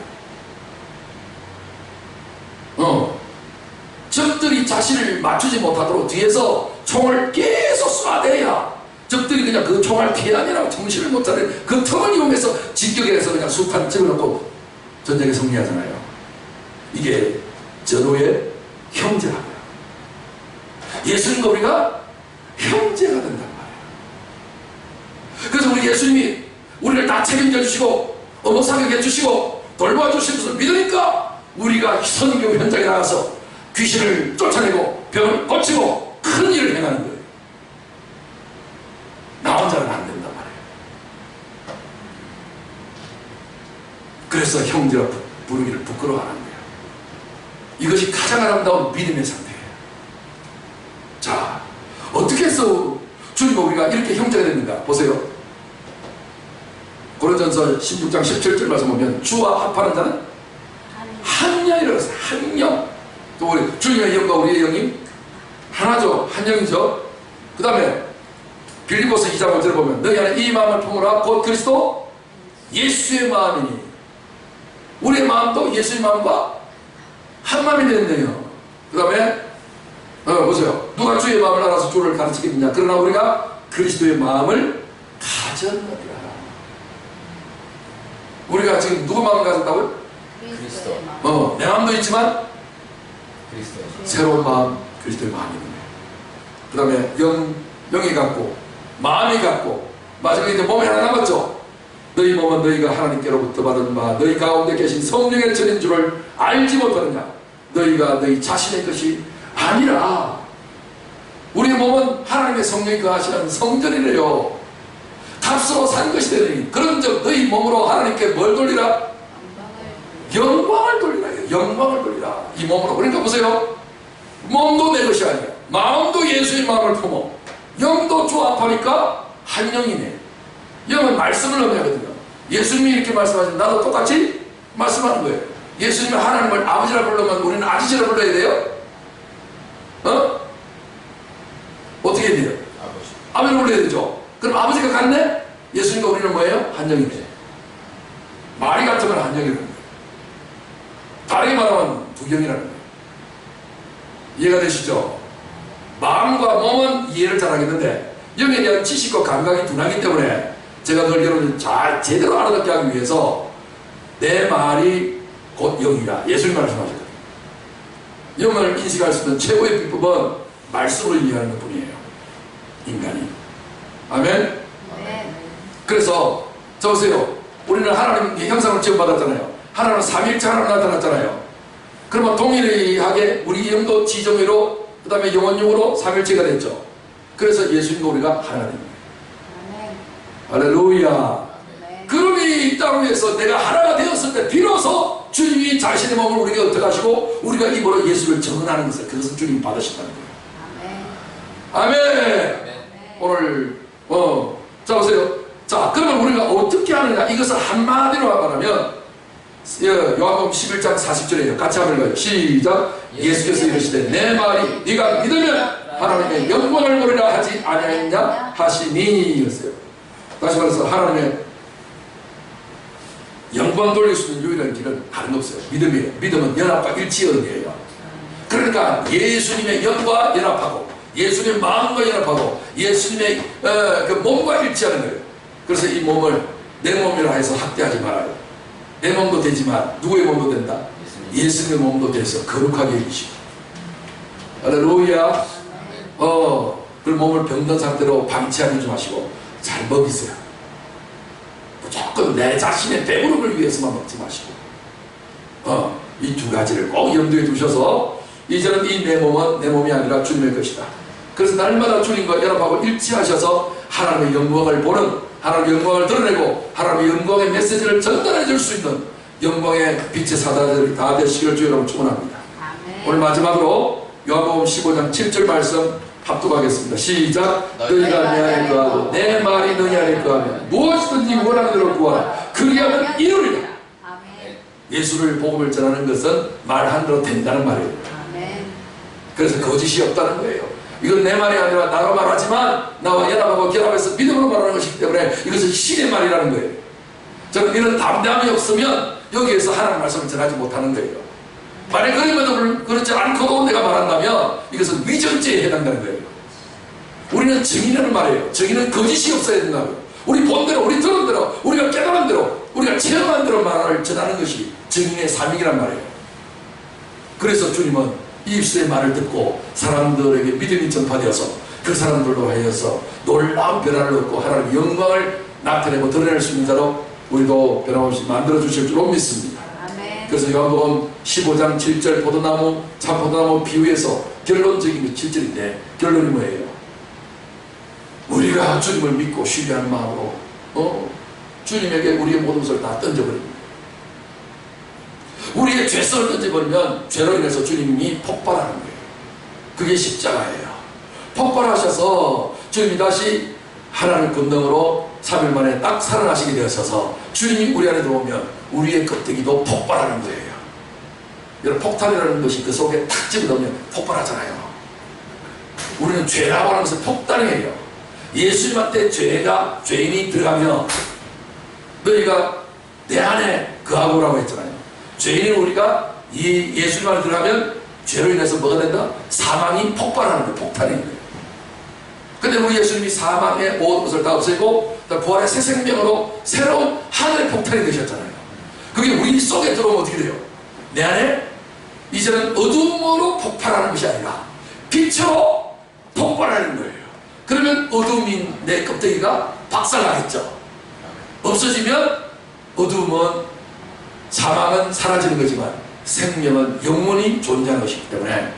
적들이 자신을 맞추지 못하도록 뒤에서 총을 계속 쏴대야 적들이 그냥 그 총알 피하느라고 정신을 못 차려 그 틈을 이용해서 진격해서 그냥 수탄 집어넣고 전쟁에 승리하잖아요. 이게 전후의 형제라고요. 예수님과 우리가 형제가 된단 말이에요. 그래서 우리 예수님이 우리를 다 책임져 주시고 어머 사격해 주시고 돌봐 주신 것을 믿으니까 우리가 선교 현장에 나가서 귀신을 쫓아내고 병을 고치고 큰 일을 행하는 거예요. 나 혼자는 안 된단 말이에요. 그래서 형제라 부르기를 부끄러워하는 거예요. 이것이 가장 아름다운 믿음의 상태예요. 자, 어떻게 해서 주님과 우리가 이렇게 형제가 됐는가? 보세요. 고린도전서 16장 17절 말씀 보면 주와 합하는 자는 한 영이라고 했어요. 한 영. 또 우리 주님의 영과 우리의 영이 하나죠. 한 영이죠. 그 다음에 빌립보서 2장 5절을 보면 너희 안에 이 마음을 품으라 곧 그리스도 예수의 마음이니 우리의 마음도 예수의 마음과 한 마음이 됐네요. 그 다음에 보세요. 누가 주의 마음을 알아서 주를 가르치겠느냐. 그러나 우리가 그리스도의 마음을 가졌느니라. 우리가 지금 누구 마음을 가졌다고요?
그리스도의 마음.
내 마음도 있지만
그리스도.
새로운 마음, 그리스도의 마음이 있네. 그 다음에 영이 같고 마음이 같고 마지막에 이제 몸이 하나 남았죠. 너희 몸은 너희가 하나님께로부터 받은 바 너희 가운데 계신 성령의 전인 줄을 알지 못하느냐. 너희가 너희 자신의 것이 아니라 우리의 몸은 하나님의 성령이 거하시는 성전이래요. 값으로 산 것이 되니 그런즉 너희 몸으로 하나님께 뭘 돌리라? 영광을 돌리라. 영광을 돌리라. 이 몸으로. 그러니까 보세요. 몸도 내 것이 아니야. 마음도 예수의 마음을 품어. 영도 조합하니까 한 영이네. 영은 말씀을 의미하거든요. 예수님이 이렇게 말씀하시면 나도 똑같이 말씀하는 거예요. 예수님이 하나님을 아버지라 부르면 우리는 아버지라 불러야 돼요? 어떻게 해야 돼요? 아버지를 불러야 되죠. 그럼 아버지가 같네? 예수님과 우리는 뭐예요? 한 영이네. 말이 같으면 한 영이라는 거예요. 다르게 말하면 두 영이라는 거예요. 이해가 되시죠? 마음과 몸은 이해를 잘하겠는데 영에 대한 지식과 감각이 둔하기 때문에 제가 늘 여러분들 잘 제대로 알아듣게 하기 위해서 내 말이 곧 영이라 예수님 말씀하셨거든요. 영을 인식할 수 있는 최고의 비법은 말씀으로 이해하는 것 뿐이에요. 인간이. 아멘?
네.
그래서 저 보세요. 우리는 하나님의 형상을 지음받았잖아요. 하나님은 삼일체 하나로 나타났잖아요. 그러면 동일하게 우리 영도 지정의로 그 다음에 영원용으로 삼일체가 됐죠. 그래서 예수님과 우리가 하나가 됩니다. 할렐루야. 그러니 이 땅 위에서 내가 하나가 되었을 때 비로소 주님이 자신의 몸을 우리에게 어떻게 하시고 우리가 입으로 예수를 정언하는 것을 그것을 주님이 받으신다는 거예요. 아멘. 오늘 자 보세요. 자 그러면 우리가 어떻게 하느냐 이것을 한마디로 말하면 요한복음 11장 40절이에요. 같이 한번 읽어요. 시작. 예수께서 이르시되 내 말이 네가 믿으면 하나님의 영광을 보리라 하지 아니하였냐 하시니 이랬어요. 다시 말해서 하나님의 영광 돌릴 수 있는 유일한 길은 다른 거 없어요. 믿음이에요. 믿음은 연합과 일치의 의미예요. 그러니까 예수님의 영과 연합하고 예수님의 마음과 연합하고 예수님의 그 몸과 일치하는 거예요. 그래서 이 몸을 내 몸이라 해서 학대하지 말아요. 내 몸도 되지만 누구의 몸도 된다? 예수님의 몸도 돼서 거룩하게 해주시고 할렐루야. 그리고 몸을 병든 상태로 방치하지 좀 마시고 잘 먹이세요. 무조건 내 자신의 배부름을 위해서만 먹지 마시고 이 두 가지를 꼭 염두에 두셔서 이제는 이 내 몸은 내 몸이 아니라 주님의 것이다. 그래서 날마다 주님과 연합하고 일치하셔서 하나님의 영광을 보는, 하나님의 영광을 드러내고 하나님의 영광의 메시지를 전달해 줄 수 있는 영광의 빛의 사다들이 다 되시기를 주 여러분 축원합니다. 오늘 마지막으로 요한복음 15장 7절 말씀 합독하겠습니다. 시작. 너희가 내 안에 거하고 내 말이 너희 안에 거하면 무엇이든지 원하는 대로 구하라. 그리하면 이루리라. 예수를 복음을 전하는 것은 말한 대로 된다는 말이에요. 그래서 거짓이 없다는 거예요. 이건 내 말이 아니라 나로 말하지만 나와 연합하고 결합해서 믿음으로 말하는 것이기 때문에 이것은 신의 말이라는 거예요. 저는 이런 담대함이 없으면 여기에서 하나님 말씀을 전하지 못하는 거예요. 만약 그럼에도 그렇지 않고도 내가 말한다면 이것은 위전죄에 해당되는 거예요. 우리는 증인을 말해요. 증인은 거짓이 없어야 된다고요. 우리 본대로, 우리 들은 대로, 우리가 깨달은 대로, 우리가 체험한 대로 말을 전하는 것이 증인의 삶이란 말이에요. 그래서 주님은 이 입술의 말을 듣고 사람들에게 믿음이 전파되어서 그 사람들로 하여서 놀라운 변화를 얻고 하나님의 영광을 나타내고 드러낼 수 있는 자로 우리도 변함없이 만들어 주실 줄 믿습니다. 그래서 요한복음 15장 7절 포도나무, 참포도나무 비유에서 결론적인 게 7절인데 결론이 뭐예요? 우리가 주님을 믿고 신뢰하는 마음으로 주님에게 우리의 모든 것을 다 던져버립니다. 우리의 죄성을 던져버리면 죄로 인해서 주님이 폭발하는 거예요. 그게 십자가예요. 폭발하셔서 주님이 다시 하나님 권능으로 3일 만에 딱 살아나시게 되어서 주님이 우리 안에 들어오면 우리의 껍데기도 폭발하는 거예요. 여러분, 폭탄이라는 것이 그 속에 탁 집어넣으면 폭발하잖아요. 우리는 죄라고 하는 것은 폭탄이에요. 예수님한테 죄인이 들어가면 너희가 내 안에 거하고라고 했잖아요. 죄인은 우리가 이 예수님 안에 들어가면 죄로 인해서 뭐가 된다? 사망이 폭발하는 거예요. 폭탄인 거예요. 근데 우리 예수님이 사망의 모든 것을 다 없애고 부활의 새 생명으로 새로운 하늘의 폭탄이 되셨잖아요. 그게 우리 속에 들어오면 어떻게 돼요? 내 안에 이제는 어둠으로 폭발하는 것이 아니라 빛으로 폭발하는 거예요. 그러면 어둠인 내 껍데기가 박살나겠죠. 없어지면 어둠은, 사망은 사라지는 거지만 생명은 영원히 존재하는 것이기 때문에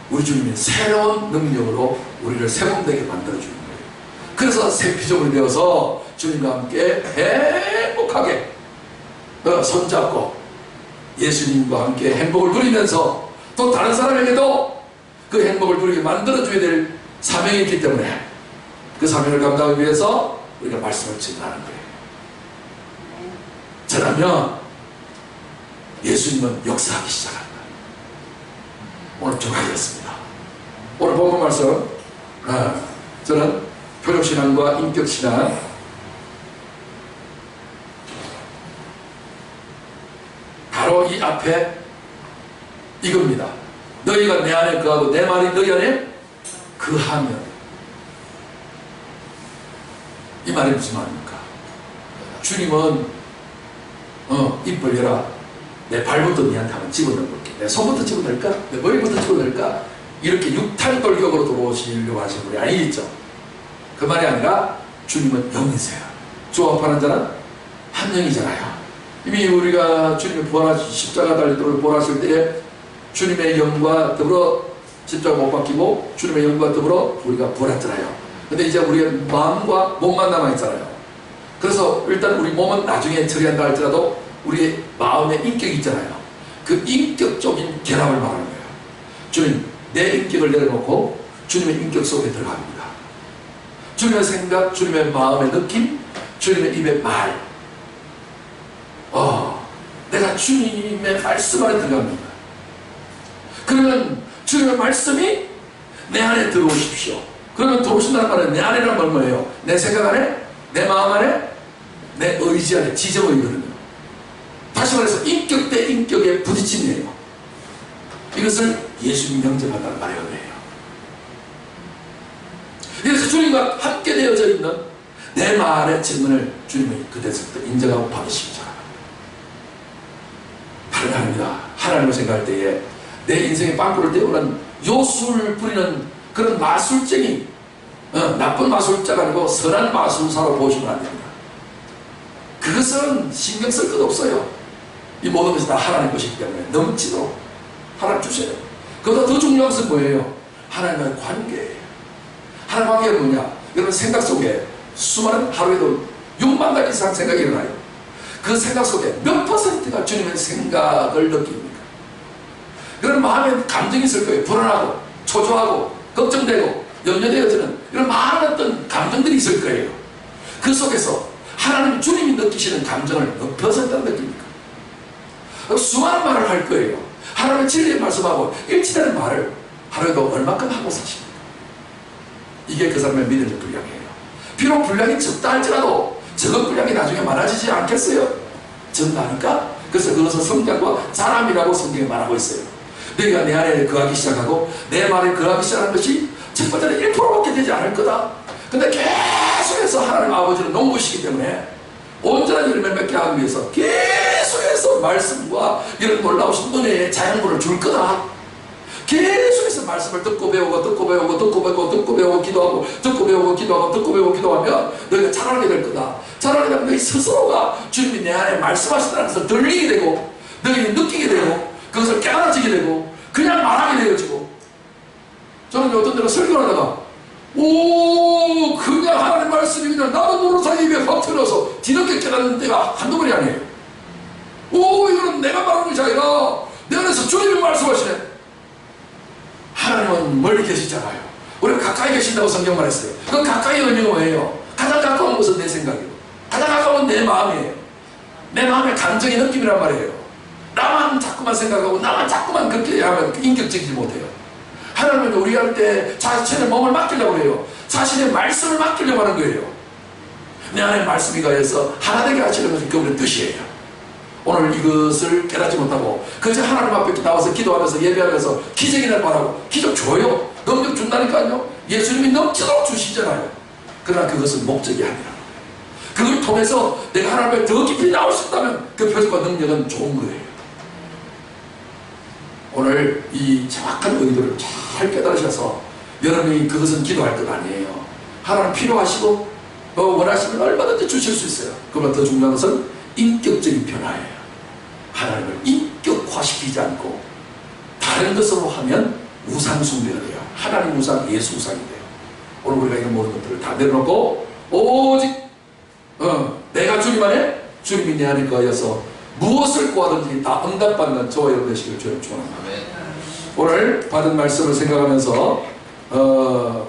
우리 주님이 새로운 능력으로 우리를 새몸되게 만들어주는 거예요. 그래서 새 피조물이 되어서 주님과 함께 행복하게 손잡고 예수님과 함께 행복을 누리면서 또 다른 사람에게도 그 행복을 누리게 만들어줘야 될 사명이 있기 때문에 그 사명을 감당하기 위해서 우리가 말씀을 전하는 거예요. 전하면 예수님은 역사하기 시작합니다. 오늘 조각이었습니다. 오늘 본문 말씀, 저는 표적신앙과 인격신앙, 바로 이 앞에 이겁니다. 너희가 내 안에 거하고 내 말이 너희 안에 거하면, 이 말이 무슨 말입니까? 주님은 입 벌려라, 내 발부터 니한테 한번 집어넣어볼게, 내 손부터 집어넣을까, 내 머리부터 집어넣을까, 이렇게 육탄 돌격으로 들어오시려고 하신 분이 아니겠죠. 그 말이 아니라 주님은 영이세요. 조합하는 자는 한 영이잖아요. 이미 우리가 주님의 부활하신 십자가 달리도록 부활하실 때에 주님의 영과 더불어 십자가 못 박히고 주님의 영과 더불어 우리가 부활했잖아요. 근데 이제 우리의 마음과 몸만 남아있잖아요. 그래서 일단 우리 몸은 나중에 처리한다 할지라도 우리의 마음의 인격이 있잖아요. 그 인격적인 결합을 말하는 거예요. 주님, 내 인격을 내려놓고 주님의 인격 속에 들어갑니다. 주님의 생각, 주님의 마음의 느낌, 주님의 입의 말, 내가 주님의 말씀 안에 들어갑니다. 그러면 주님의 말씀이 내 안에 들어오십시오. 그러면 들어오신다는 말은 내 안에라는 건 뭐예요? 내 생각 안에, 내 마음 안에, 내 의지 안에 지정의거든요. 다시 말해서 인격 대 인격의 부딪힘이에요. 이것을 예수님 영접한다는 말이에요. 그래서 주님과 함께 되어져 있는 내 말의 증언을 주님이 그때서부터 인정하고 받으시기 시작합니다. 다른 아닙니다. 하나님을 생각할 때에 내 인생의 빵꾸를 때우는 요술 부리는 그런 마술쟁이, 나쁜 마술자가 아니고 선한 마술사로 보시면 안 됩니다. 그것은 신경 쓸 것 없어요. 이 모든 것이 다 하나님 것이기 때문에 넘치도록 하나님 주세요. 그보다 더 중요한 것은 뭐예요? 하나님과의 관계예요. 하나님 관계가 뭐냐? 여러분 생각 속에 수많은 하루에도 6만 가지 이상 생각이 일어나요. 그 생각 속에 몇 퍼센트가 주님의 생각을 느낍니까? 그런 마음에 감정이 있을 거예요. 불안하고 초조하고 걱정되고 염려되어지는 이런 많은 어떤 감정들이 있을 거예요. 그 속에서 하나님 주님이 느끼시는 감정을 몇 퍼센트 느낍니까? 수많은 말을 할 거예요. 하나님의 진리의 말씀하고 일치되는 말을 하루에도 얼마큼 하고 사십니까? 이게 그 사람의 믿음의 분량이에요. 비록 분량이 적다 할지라도 적은 분량이 나중에 많아지지 않겠어요? 적나니까? 그래서 그것은 성장과 자람이라고 성경에 말하고 있어요. 너희가 내 안에 거하기 시작하고 내 말에 거하기 시작하는 것이 첫 번째는 1%밖에 되지 않을 거다. 근데 계속해서 하나님 아버지는 농부시기 때문에 온전한 열매를 맺게 하기 위해서 계속해서 말씀과 이런 놀라우신 은혜의 자양분을 줄 거다. 계속해서 말씀을 듣고 배우고 듣고 배우고 듣고 배우고 듣고 배우고 기도하고 듣고 배우고 기도하고 듣고 배우고 기도하면 너희가 자라게 될 거다. 자라게 되면 너희 스스로가 주님이 내 안에 말씀하신다는 것을 들리게 되고 너희는 느끼게 되고 그것을 깨달아지게 되고 그냥 말하게 되어지고. 저는 어떤 데로 설교를 하다가 그냥 하나님 말씀이 그냥 나도 모르는 사이에 입에 확 틀어서 뒤늦게 깨닫는 때가 한두 번이 아니에요. 이거는 내가 말하는 것이 아니라 내 안에서 주님이 말씀하시네. 하나님은 멀리 계시잖아요. 우리가 가까이 계신다고 성경 말했어요. 그 가까이 의미가 뭐예요? 가장 가까운 것은 내 생각이에요. 가장 가까운 내 마음이에요. 내 마음의 감정의 느낌이란 말이에요. 나만 자꾸만 생각하고 나만 자꾸만 그렇게 하면 인격적이지 못해요. 하나님은 우리한테 자신의 몸을 맡기려고 해요. 자신의 말씀을 맡기려고 하는 거예요. 내 안에 말씀이 가해서 하나 되게 하시는 것이 그분의 뜻이에요. 오늘 이것을 깨닫지 못하고 그저 하나님 앞에 나와서 기도하면서 예배하면서 기적이나 바라고 기적 줘요. 능력 준다니까요. 예수님이 넘치도록 주시잖아요. 그러나 그것은 목적이 아니라 그걸 통해서 내가 하나님 앞에 더 깊이 나올 수 있다면 그 표적과 능력은 좋은 거예요. 오늘 이 정확한 의도를 잘 깨달으셔서 여러분이 그것은 기도할 것 아니에요. 하나님 필요하시고 원하시면 얼마든지 주실 수 있어요. 그러나 더 중요한 것은 인격적인 변화예요. 하나님을 인격화시키지 않고 다른 것으로 하면 우상 숭배가 돼요. 하나님 우상, 예수 우상이 돼요. 오늘 우리가 이런 모든 것들을 다 내려놓고 오직 내가 주님 안에 주님이 내 안에 거하여서 무엇을 구하든지 다 응답받는 저와 여러분 되시기를 주님 축원합니다. 오늘 받은 말씀을 생각하면서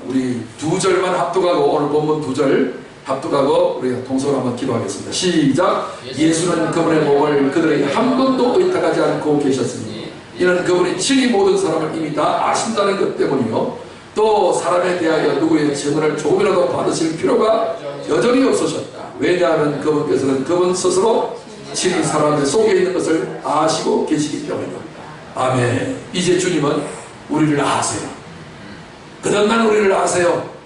우리 두 절만 합독하고 오늘 본문 두 절 합독하고 우리가 동서로 한번 기도하겠습니다. 시작. 예수는 그분의 몸을 그들에게 한 번도 의탁하지 않고 계셨으니 이는 그분이 친히 모든 사람을 이미 다 아신다는 것 때문이요 또 사람에 대하여 누구의 증언을 조금이라도 받으실 필요가 여전히 없으셨다. 왜냐하면 그분께서는 그분 스스로 친히 사람의 속에 있는 것을 아시고 계시기 때문이다. 아멘. 이제 주님은 우리를 아세요. 그동안 우리를 아세요.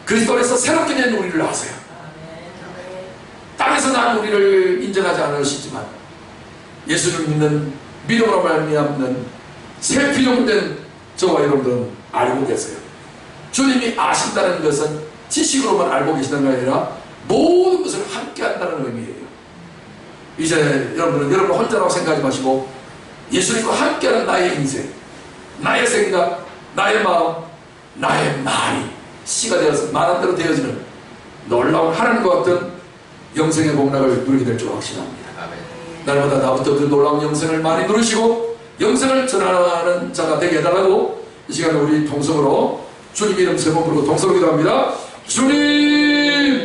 그리스도 안에서 새롭게 된 우리를 아세요. 땅에서 난 우리를 인정하지 않으시지만 예수를 믿는 믿음으로 말미암는 새 피조물된 저와 여러분들은 알고 계세요. 주님이 아신다는 것은 지식으로만 알고 계시는 게 아니라 모든 것을 함께 한다는 의미예요. 이제 여러분은 여러분 혼자라고 생각하지 마시고 예수님과 함께하는 나의 인생, 나의 생각, 나의 마음, 나의 말이 씨가 되어서 말한 대로 되어지는 놀라운 하나님과 같은 영생의 복락을 누리게 될 줄 확신합니다. 날마다 나부터 그 놀라운 영생을 많이 누리시고 영생을 전하는 자가 되게 해달라고 이 시간에 우리 동성으로 주님 이름 세 번 부르고 동성으로 기도합니다. 주님